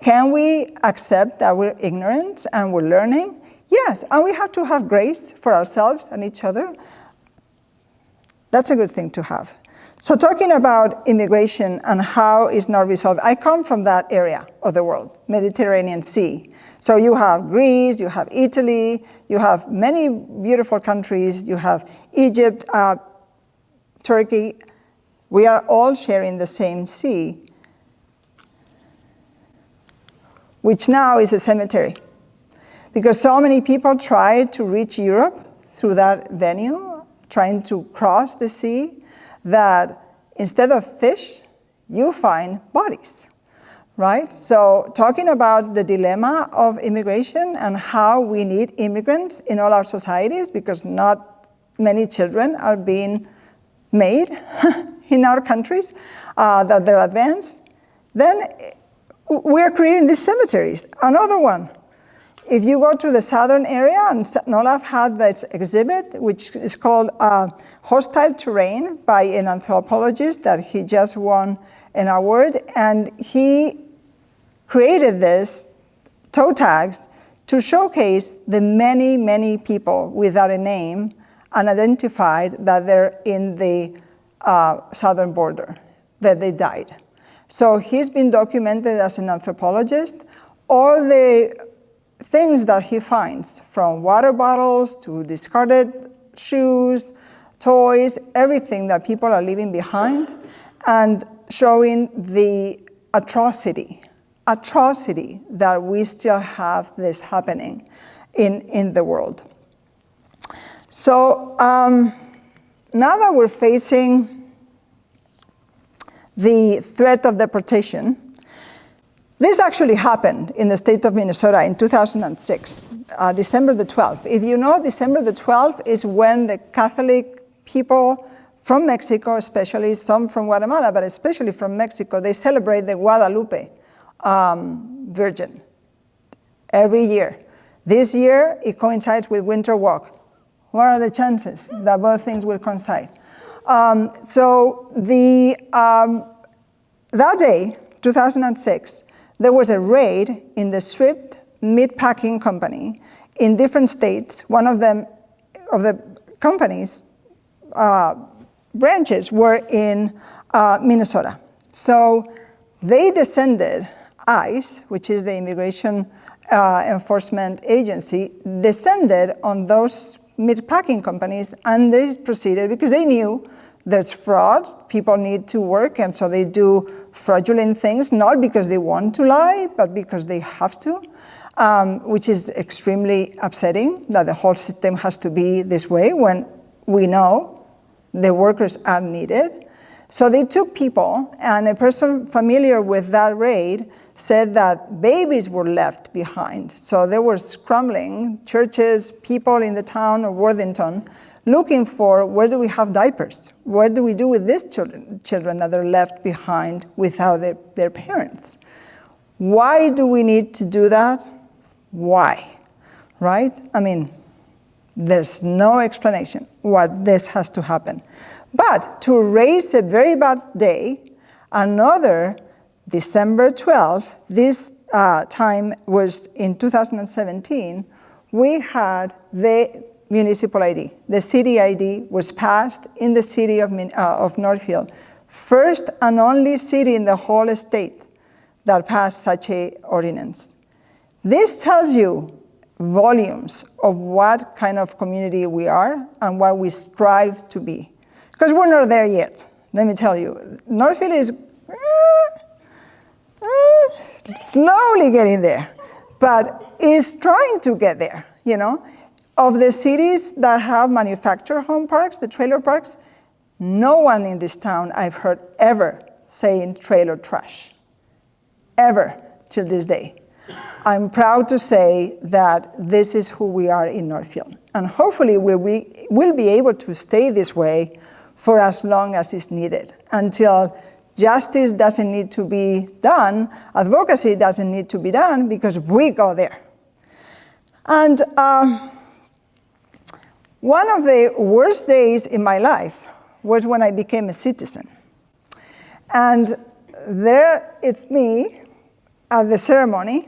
can we accept that we're ignorant and we're learning? Yes, and we have to have grace for ourselves and each other. That's a good thing to have. So talking about immigration and how it's not resolved, I come from that area of the world, Mediterranean Sea. So you have Greece, you have Italy, you have many beautiful countries, you have Egypt, Turkey. We are all sharing the same sea, which now is a cemetery. Because so many people try to reach Europe through that venue, trying to cross the sea, that instead of fish, you find bodies, right? So talking about the dilemma of immigration and how we need immigrants in all our societies because not many children are being made in our countries, that they're advanced, then we're creating these cemeteries. Another one. If you go to the southern area, and Nolaf had this exhibit, which is called Hostile Terrain by an anthropologist that he just won an award, and he created this toe tags to showcase the many, many people without a name unidentified that they're in the southern border, that they died. So he's been documented as an anthropologist. All the things that he finds, from water bottles to discarded shoes, toys, everything that people are leaving behind, and showing the atrocity that we still have this happening in the world. So now that we're facing the threat of deportation, This actually happened in the state of Minnesota in 2006, December the 12th. If you know, December the 12th is when the Catholic people from Mexico, especially some from Guatemala, but especially from Mexico, they celebrate the Guadalupe Virgin every year. This year, it coincides with Winter Walk. What are the chances that both things will coincide? That day, 2006, there was a raid in the stripped meat packing company in different states. One of them, of the company's branches, were in Minnesota. So they descended, ICE, which is the Immigration Enforcement Agency, descended on those meat packing companies, and they proceeded because they knew there's fraud, people need to work, and so they do fraudulent things, not because they want to lie, but because they have to, which is extremely upsetting that the whole system has to be this way when we know the workers are needed. So they took people, and a person familiar with that raid said that babies were left behind. So they were scrambling, churches, people in the town of Worthington, looking for where do we have diapers? What do we do with these children that are left behind without their parents? Why do we need to do that? Why, right? I mean, there's no explanation why this has to happen. But to raise a very bad day, another December 12th, this time was in 2017, we had the municipal ID. The city ID was passed in the city of Northfield. First and only city in the whole state that passed such a ordinance. This tells you volumes of what kind of community we are and what we strive to be. Because we're not there yet, let me tell you. Northfield is slowly getting there, but is trying to get there, you know. Of the cities that have manufactured home parks, the trailer parks, no one in this town I've heard ever saying trailer trash, ever till this day. I'm proud to say that this is who we are in Northfield. And hopefully we'll be able to stay this way for as long as is needed, until justice doesn't need to be done, advocacy doesn't need to be done, because we go there. And one of the worst days in my life was when I became a citizen. And there it's me at the ceremony,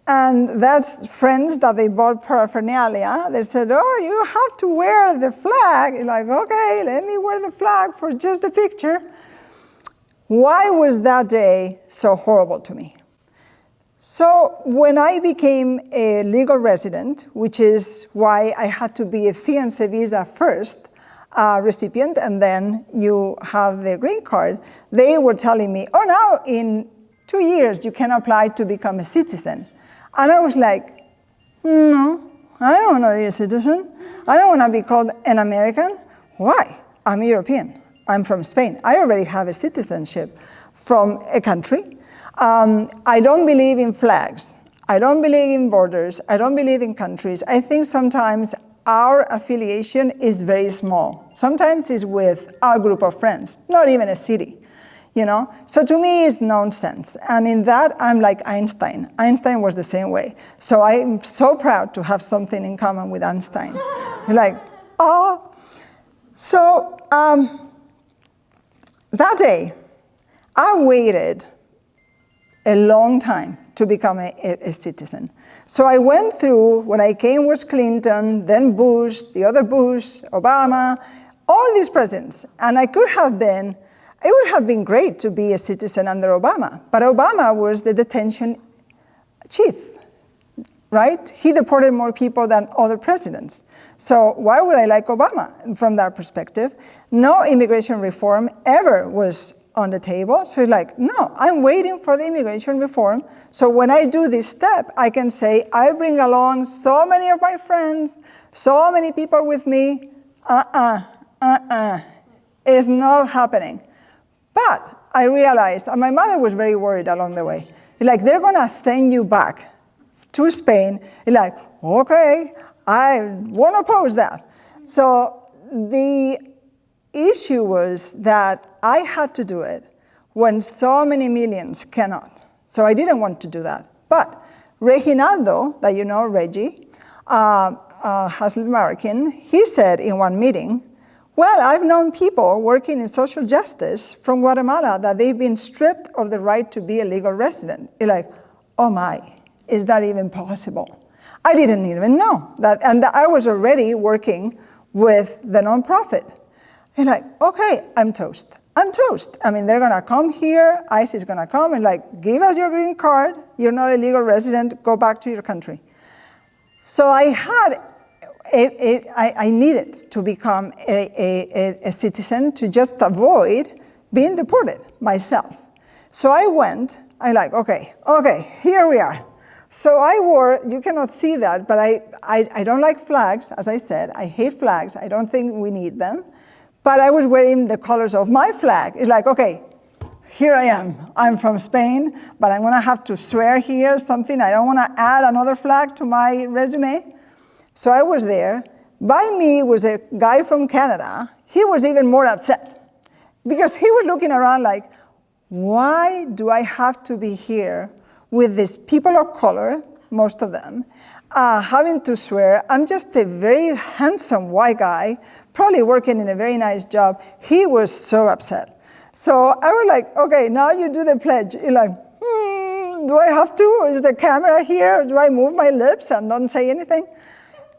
and that's friends that they bought paraphernalia. They said, oh, you have to wear the flag. You're like, okay, let me wear the flag for just the picture. Why was that day so horrible to me? So when I became a legal resident, which is why I had to be a fiancé visa first, recipient, and then you have the green card, they were telling me, oh, now in 2 years you can apply to become a citizen. And I was like, no, I don't want to be a citizen. I don't want to be called an American. Why? I'm European. I'm from Spain. I already have a citizenship from a country. I don't believe in flags. I don't believe in borders. I don't believe in countries. I think sometimes our affiliation is very small. Sometimes it's with our group of friends, not even a city, you know? So to me, it's nonsense. And in that, I'm like Einstein. Einstein was the same way. So I'm so proud to have something in common with Einstein. Like, oh. So that day, I waited a long time to become a citizen. So I went through, when I came was Clinton, then Bush, the other Bush, Obama, all these presidents. And it would have been great to be a citizen under Obama, but Obama was the detention chief, right? He deported more people than other presidents. So why would I like Obama from that perspective? No immigration reform ever was on the table. So it's like, no, I'm waiting for the immigration reform. So when I do this step, I can say, I bring along so many of my friends, so many people with me. It's not happening. But I realized, and my mother was very worried along the way. Like, they're gonna send you back to Spain. Like, okay, I won't oppose that. So the issue was that I had to do it when so many millions cannot. So I didn't want to do that. But Reginaldo, that you know, Reggie, Haslett American, he said in one meeting, well, I've known people working in social justice from Guatemala that they've been stripped of the right to be a legal resident. You're like, oh my, is that even possible? I didn't even know that, and I was already working with the nonprofit. And like, okay, I'm toast. I'm toast. I mean, they're gonna come here, ICE is gonna come and like, give us your green card, you're not a legal resident, go back to your country. So I had, I needed to become a citizen to just avoid being deported myself. So I went, I like, okay, here we are. So I wore, you cannot see that, but I don't like flags, as I said, I hate flags, I don't think we need them. But I was wearing the colors of my flag. It's like, okay, here I am. I'm from Spain, but I'm gonna have to swear here something. I don't wanna add another flag to my resume. So I was there. By me was a guy from Canada. He was even more upset because he was looking around like, why do I have to be here with these people of color, most of them, having to swear? I'm just a very handsome white guy, probably working in a very nice job. He was so upset. So I was like, okay, now you do the pledge. You're like, do I have to? Is the camera here? Do I move my lips and don't say anything?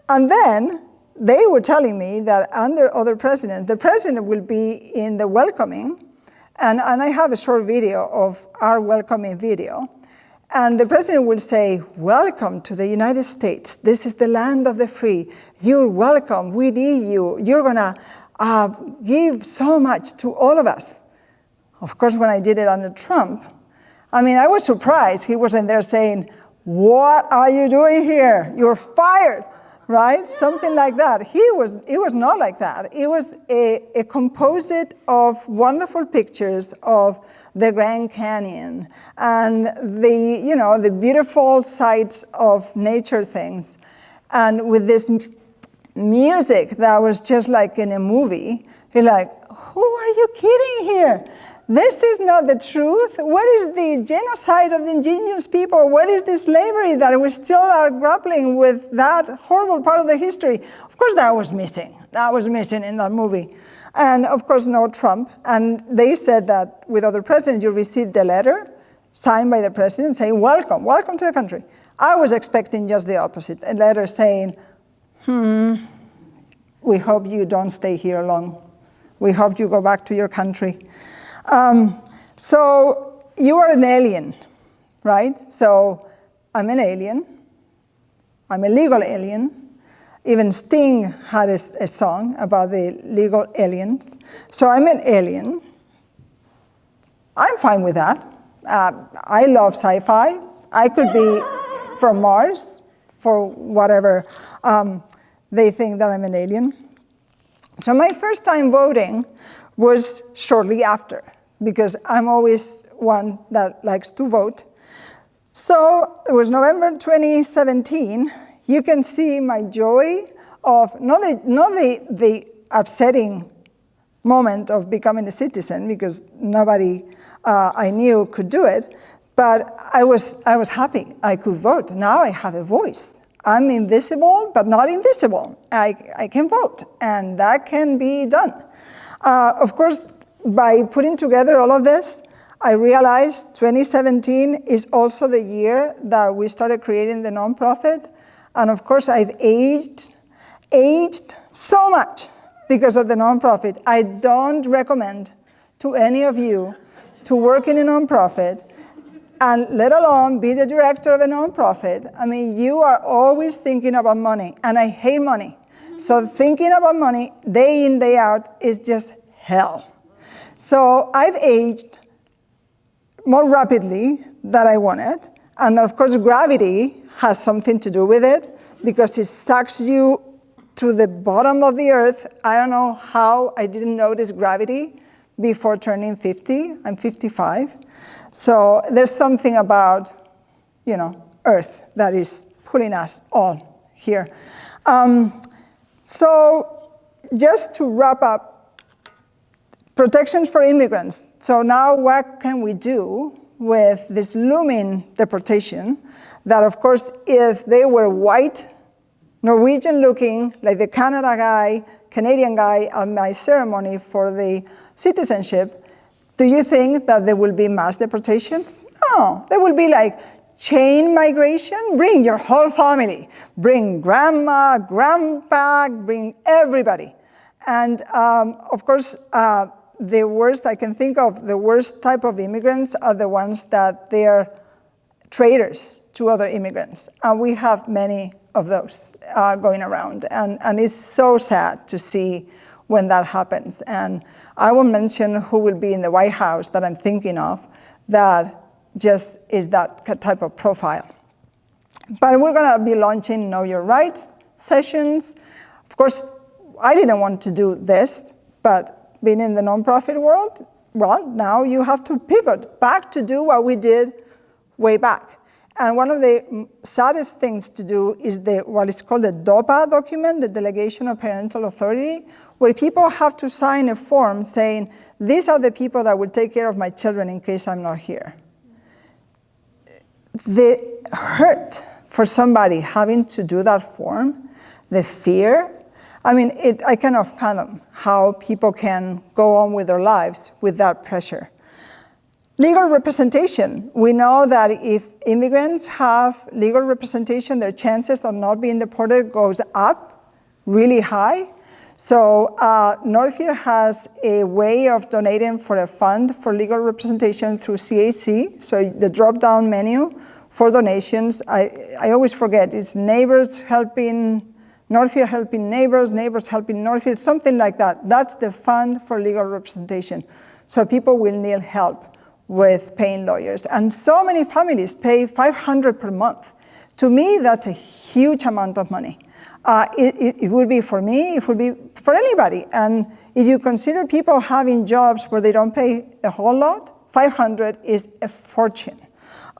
And then they were telling me that under other presidents, the president will be in the welcoming, and I have a short video of our welcoming video. And the president will say, welcome to the United States. This is the land of the free. You're welcome, we need you. You're gonna give so much to all of us. Of course, when I did it under Trump, I mean, I was surprised he wasn't there saying, what are you doing here? You're fired, right? Something like that. It was not like that. It was a composite of wonderful pictures of the Grand Canyon and the beautiful sights of nature things. And with this music that was just like in a movie, you're like, who are you kidding here? This is not the truth. What is the genocide of the indigenous people? What is the slavery that we still are grappling with, that horrible part of the history? Of course, that was missing. That was missing in that movie. And of course, no Trump. And they said that with other presidents, you received a letter signed by the president saying, welcome, welcome to the country. I was expecting just the opposite, a letter saying, we hope you don't stay here long. We hope you go back to your country. So you are an alien, right? So I'm an alien. I'm a legal alien. Even Sting had a song about the legal aliens. So I'm an alien. I'm fine with that. I love sci-fi. I could be from Mars for whatever they think that I'm an alien. So my first time voting was shortly after, because I'm always one that likes to vote. So it was November 2017. You can see my joy of, not the upsetting moment of becoming a citizen, because nobody I knew could do it, but I was happy I could vote. Now I have a voice. I'm invisible, but not invisible. I can vote, and that can be done. Of course, by putting together all of this, I realized 2017 is also the year that we started creating the nonprofit. And of course, I've aged so much because of the nonprofit. I don't recommend to any of you to work in a nonprofit, and let alone be the director of a nonprofit. I mean, you are always thinking about money, and I hate money. So thinking about money day in, day out is just hell. So I've aged more rapidly than I wanted. And of course, gravity has something to do with it, because it sucks you to the bottom of the earth. I don't know how I didn't notice gravity before turning 50. I'm 55. So there's something about, Earth that is pulling us all here. So just to wrap up, protections for immigrants. So now what can we do with this looming deportation that, of course, if they were white, Norwegian-looking, like the Canadian guy at my ceremony for the citizenship, do you think that there will be mass deportations? No, there will be like chain migration. Bring your whole family. Bring grandma, grandpa, bring everybody. And of course, the worst I can think of, the worst type of immigrants are the ones that they are traitors to other immigrants. And we have many of those going around. And it's so sad to see when that happens. And I won't mention who will be in the White House that I'm thinking of that just is that type of profile. But we're going to be launching Know Your Rights sessions. Of course, I didn't want to do this, but being in the nonprofit world, well, now you have to pivot back to do what we did way back. And one of the saddest things to do is what is called the DOPA document, the Delegation of Parental Authority, where people have to sign a form saying, these are the people that will take care of my children in case I'm not here. The hurt for somebody having to do that form, the fear, I cannot fathom how people can go on with their lives with that pressure. Legal representation. We know that if immigrants have legal representation, their chances of not being deported goes up really high. So Northfield has a way of donating for a fund for legal representation through CAC. So the drop-down menu for donations, I always forget, it's neighbors helping, Northfield helping neighbors, neighbors helping Northfield, something like that. That's the fund for legal representation. So people will need help with paying lawyers. And so many families pay $500 per month. To me, that's a huge amount of money. It would be for me, it would be for anybody. And if you consider people having jobs where they don't pay a whole lot, $500 is a fortune,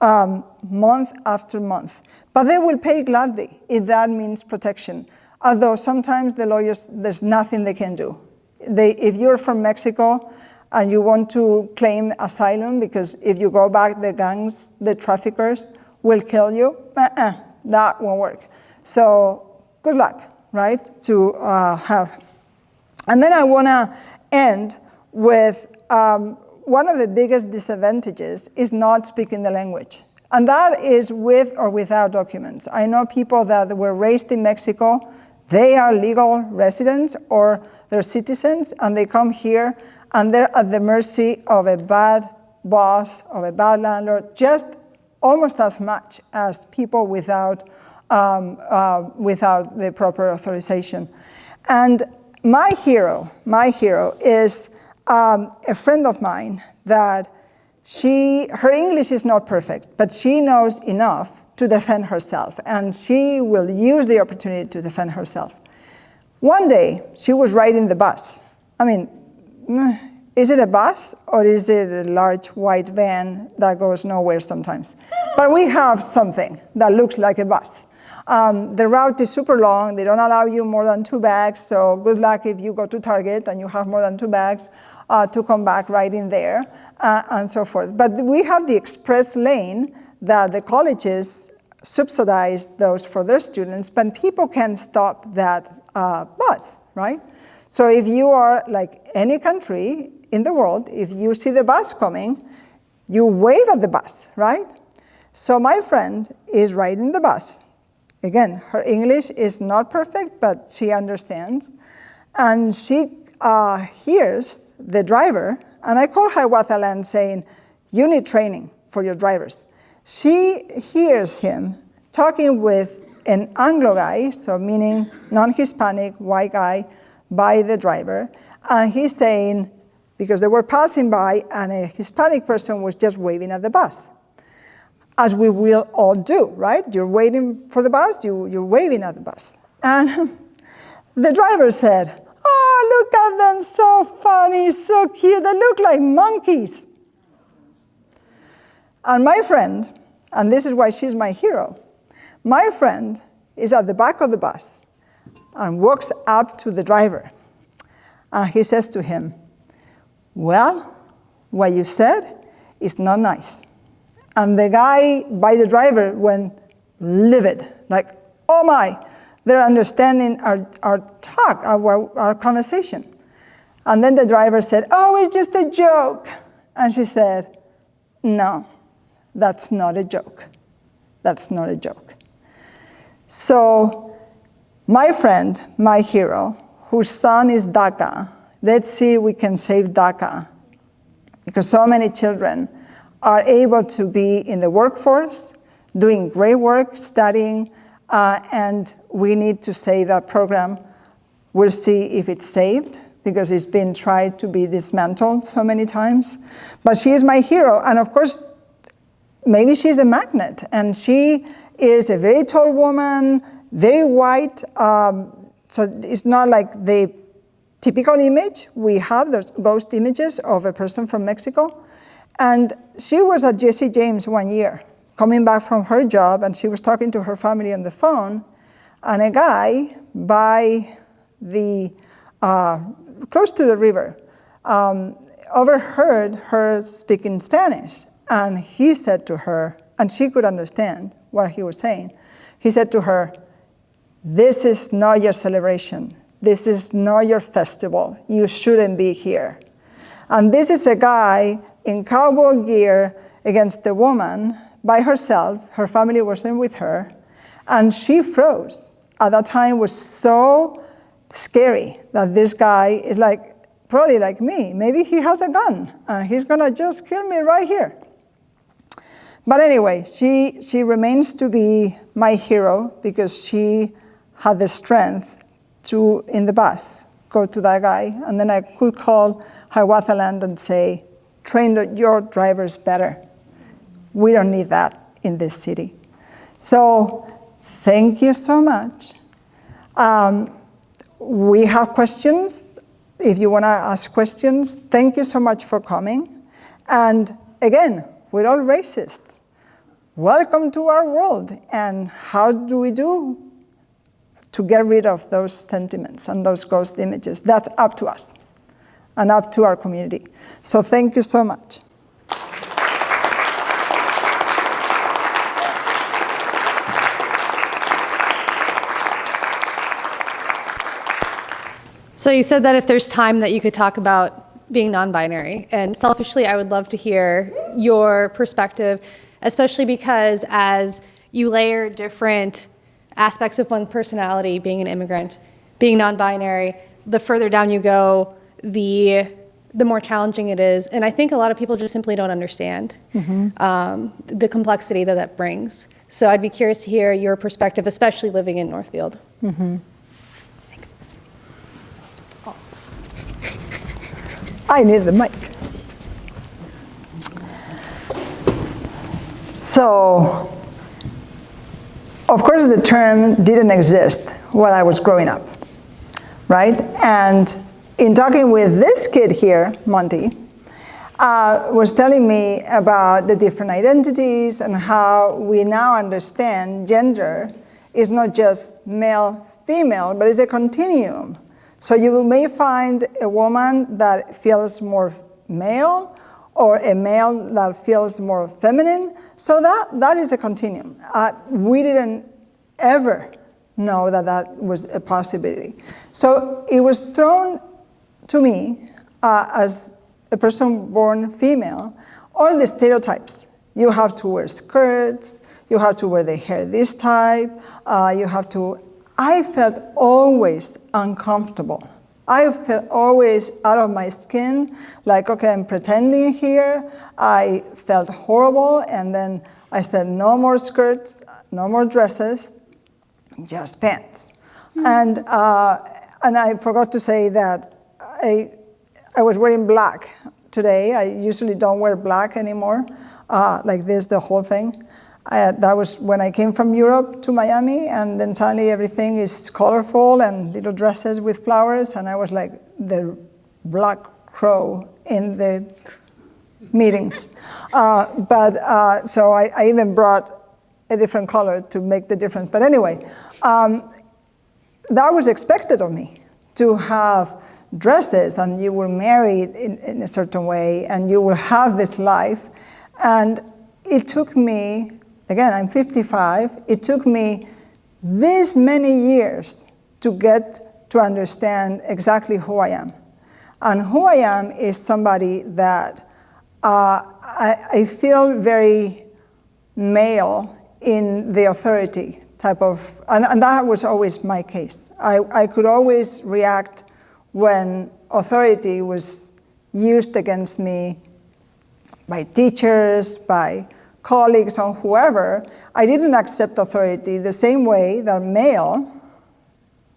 month after month. But they will pay gladly if that means protection. Although sometimes the lawyers, there's nothing they can do. If you're from Mexico, and you want to claim asylum because if you go back, the gangs, the traffickers will kill you, that won't work. So good luck, right, to have. And then I want to end with one of the biggest disadvantages is not speaking the language. And that is with or without documents. I know people that were raised in Mexico, they are legal residents or they're citizens, and they come here and they're at the mercy of a bad boss, of a bad landlord, just almost as much as people without the proper authorization. And my hero is a friend of mine that her English is not perfect, but she knows enough to defend herself, and she will use the opportunity to defend herself. One day, she was riding the bus. Is it a bus or is it a large white van that goes nowhere sometimes? But we have something that looks like a bus. The route is super long. They don't allow you more than 2 bags. So good luck if you go to Target and you have more than 2 bags to come back right in there and so forth. But we have the express lane that the colleges subsidize those for their students, but people can stop that bus, right? So if you are like any country in the world, if you see the bus coming, you wave at the bus, right? So my friend is riding the bus. Again, her English is not perfect, but she understands. And she hears the driver, and I call her Guatalan saying, you need training for your drivers. She hears him talking with an Anglo guy, so meaning non-Hispanic, white guy, by the driver. And he's saying, because they were passing by and a Hispanic person was just waving at the bus. As we will all do, right? You're waiting for the bus, you're waving at the bus. And the driver said, oh, oh, look at them, so funny, so cute. They look like monkeys. And my friend, and this is why she's my hero, my friend is at the back of the bus and walks up to the driver. And he says to him, well, what you said is not nice. And the guy by the driver went livid, like, oh my, they're understanding our talk, our conversation. And then the driver said, oh, it's just a joke. And she said, no, that's not a joke. That's not a joke. So my friend, my hero, whose son is DACA, let's see if we can save DACA, because so many children are able to be in the workforce, doing great work, studying, and we need to save that program. We'll see if it's saved, because it's been tried to be dismantled so many times. But she is my hero, and of course, maybe she's a magnet, and she is a very tall woman, very white, so it's not like the typical image. We have those ghost images of a person from Mexico. And she was at Jesse James one year, coming back from her job, and she was talking to her family on the phone, and a guy by the, close to the river, overheard her speaking Spanish, and he said to her, and she could understand what he was saying, he said to her, this is not your celebration. This is not your festival. You shouldn't be here. And this is a guy in cowboy gear against a woman by herself. Her family wasn't with her. And she froze. At that time, it was so scary that this guy is like, probably like me. Maybe he has a gun, and he's gonna just kill me right here. But anyway, she remains to be my hero because she had the strength to, in the bus, go to that guy. And then I could call Hiawatha Land and say, train your drivers better. We don't need that in this city. So thank you so much. We have questions. If you want to ask questions, thank you so much for coming. And again, we're all racists. Welcome to our world. And how do we do to get rid of those sentiments and those ghost images? That's up to us and up to our community. So thank you so much. So you said that if there's time that you could talk about being non-binary, and selfishly I would love to hear your perspective, especially because as you layer different aspects of one's personality, being an immigrant, being non-binary, the further down you go, the more challenging it is. And I think a lot of people just simply don't understand the complexity that brings. So I'd be curious to hear your perspective, especially living in Northfield. Thanks. Oh. I need the mic. So, of course, the term didn't exist while I was growing up, right? And in talking with this kid here, Monte, was telling me about the different identities and how we now understand gender is not just male, female, but it's a continuum. So you may find a woman that feels more male or a male that feels more feminine. So that is a continuum. We didn't ever know that was a possibility. So it was thrown to me as a person born female, all the stereotypes. You have to wear skirts, you have to wear the hair this type, I felt always uncomfortable. I felt always out of my skin, like, okay, I'm pretending here. I felt horrible, and then I said, no more skirts, no more dresses, just pants. And I forgot to say that I was wearing black today. I usually don't wear black anymore, like this, the whole thing. That was when I came from Europe to Miami, and then suddenly everything is colorful and little dresses with flowers, and I was like, the black crow in the meetings. So I even brought a different color to make the difference. But anyway, that was expected of me, to have dresses, and you were married in a certain way, and you will have this life. And it took me, again, I'm 55, it took me this many years to get to understand exactly who I am. And who I am is somebody that I feel very male in the authority type of, and that was always my case. I could always react when authority was used against me by teachers, by colleagues, or whoever. I didn't accept authority the same way that male,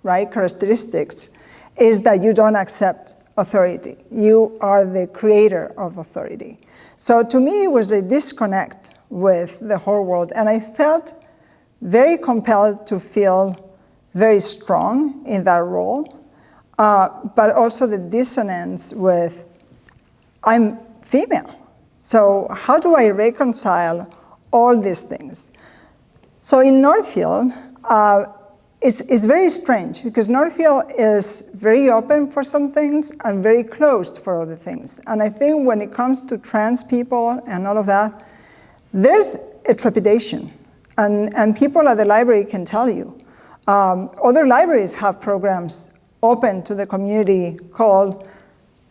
right, characteristics is that you don't accept authority. You are the creator of authority. So to me, it was a disconnect with the whole world, and I felt very compelled to feel very strong in that role, but also the dissonance with, I'm female. So how do I reconcile all these things? So in Northfield, it's very strange, because Northfield is very open for some things and very closed for other things. And I think when it comes to trans people and all of that, there's a trepidation. And people at the library can tell you. Other libraries have programs open to the community called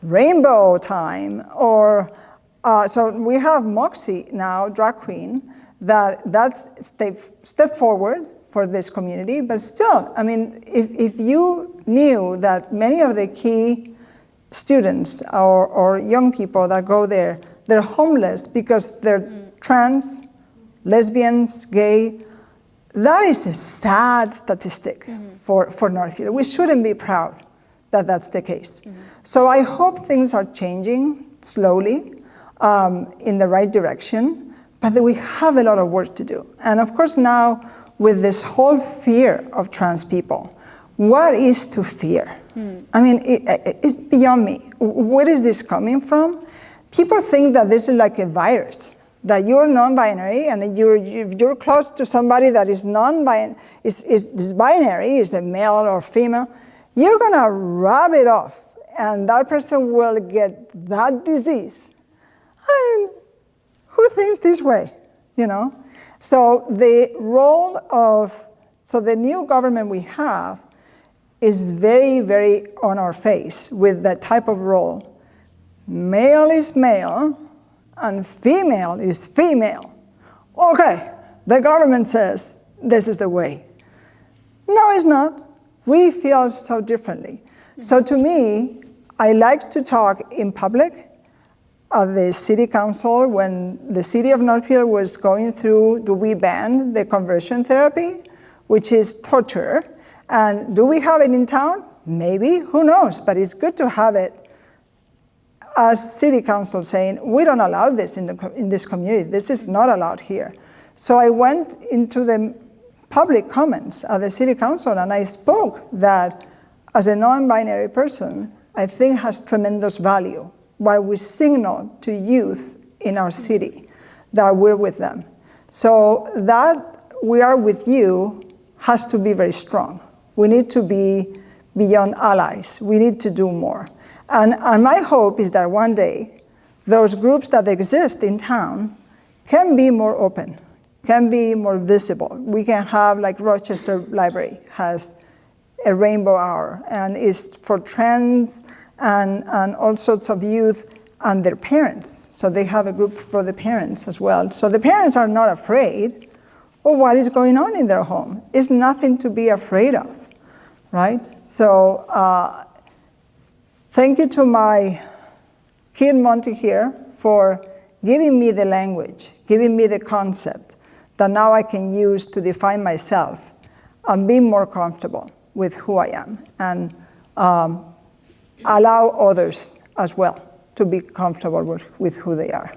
Rainbow Time, or so we have Moxie now, drag queen, that's step forward for this community. But still, I mean, if you knew that many of the key students or young people that go there, they're homeless because they're trans, lesbians, gay, that is a sad statistic for Northfield. We shouldn't be proud that that's the case. So I hope things are changing slowly in the right direction, but that we have a lot of work to do. And of course now, with this whole fear of trans people, what is to fear? I mean, it's beyond me. Where is this coming from? People think that this is like a virus, that you're non-binary and you're close to somebody that is non-binary, is binary, is a male or female, you're gonna rub it off and that person will get that disease. I mean, who thinks this way, you know? So the role of, so the new government we have is very, very on our face with that type of role. Male is male, and female is female. Okay, the government says this is the way. No, it's not. We feel so differently. So to me, I like to talk in public at the city council when the city of Northfield was going through, do we ban the conversion therapy, which is torture? And do we have it in town? Maybe, who knows? But it's good to have it as city council saying, we don't allow this in this community. This is not allowed here. So I went into the public comments at the city council and I spoke that as a non-binary person, I think has tremendous value while we signal to youth in our city that we're with them. So that we are with you has to be very strong. We need to be beyond allies. We need to do more. And my hope is that one day, those groups that exist in town can be more open, can be more visible. We can have, like Rochester Library has a rainbow hour, and it's for trans and all sorts of youth and their parents. So they have a group for the parents as well. So the parents are not afraid of what is going on in their home. It's nothing to be afraid of, right? So thank you to my kid Monte here for giving me the language, giving me the concept that now I can use to define myself and be more comfortable with who I am, and allow others as well to be comfortable with who they are.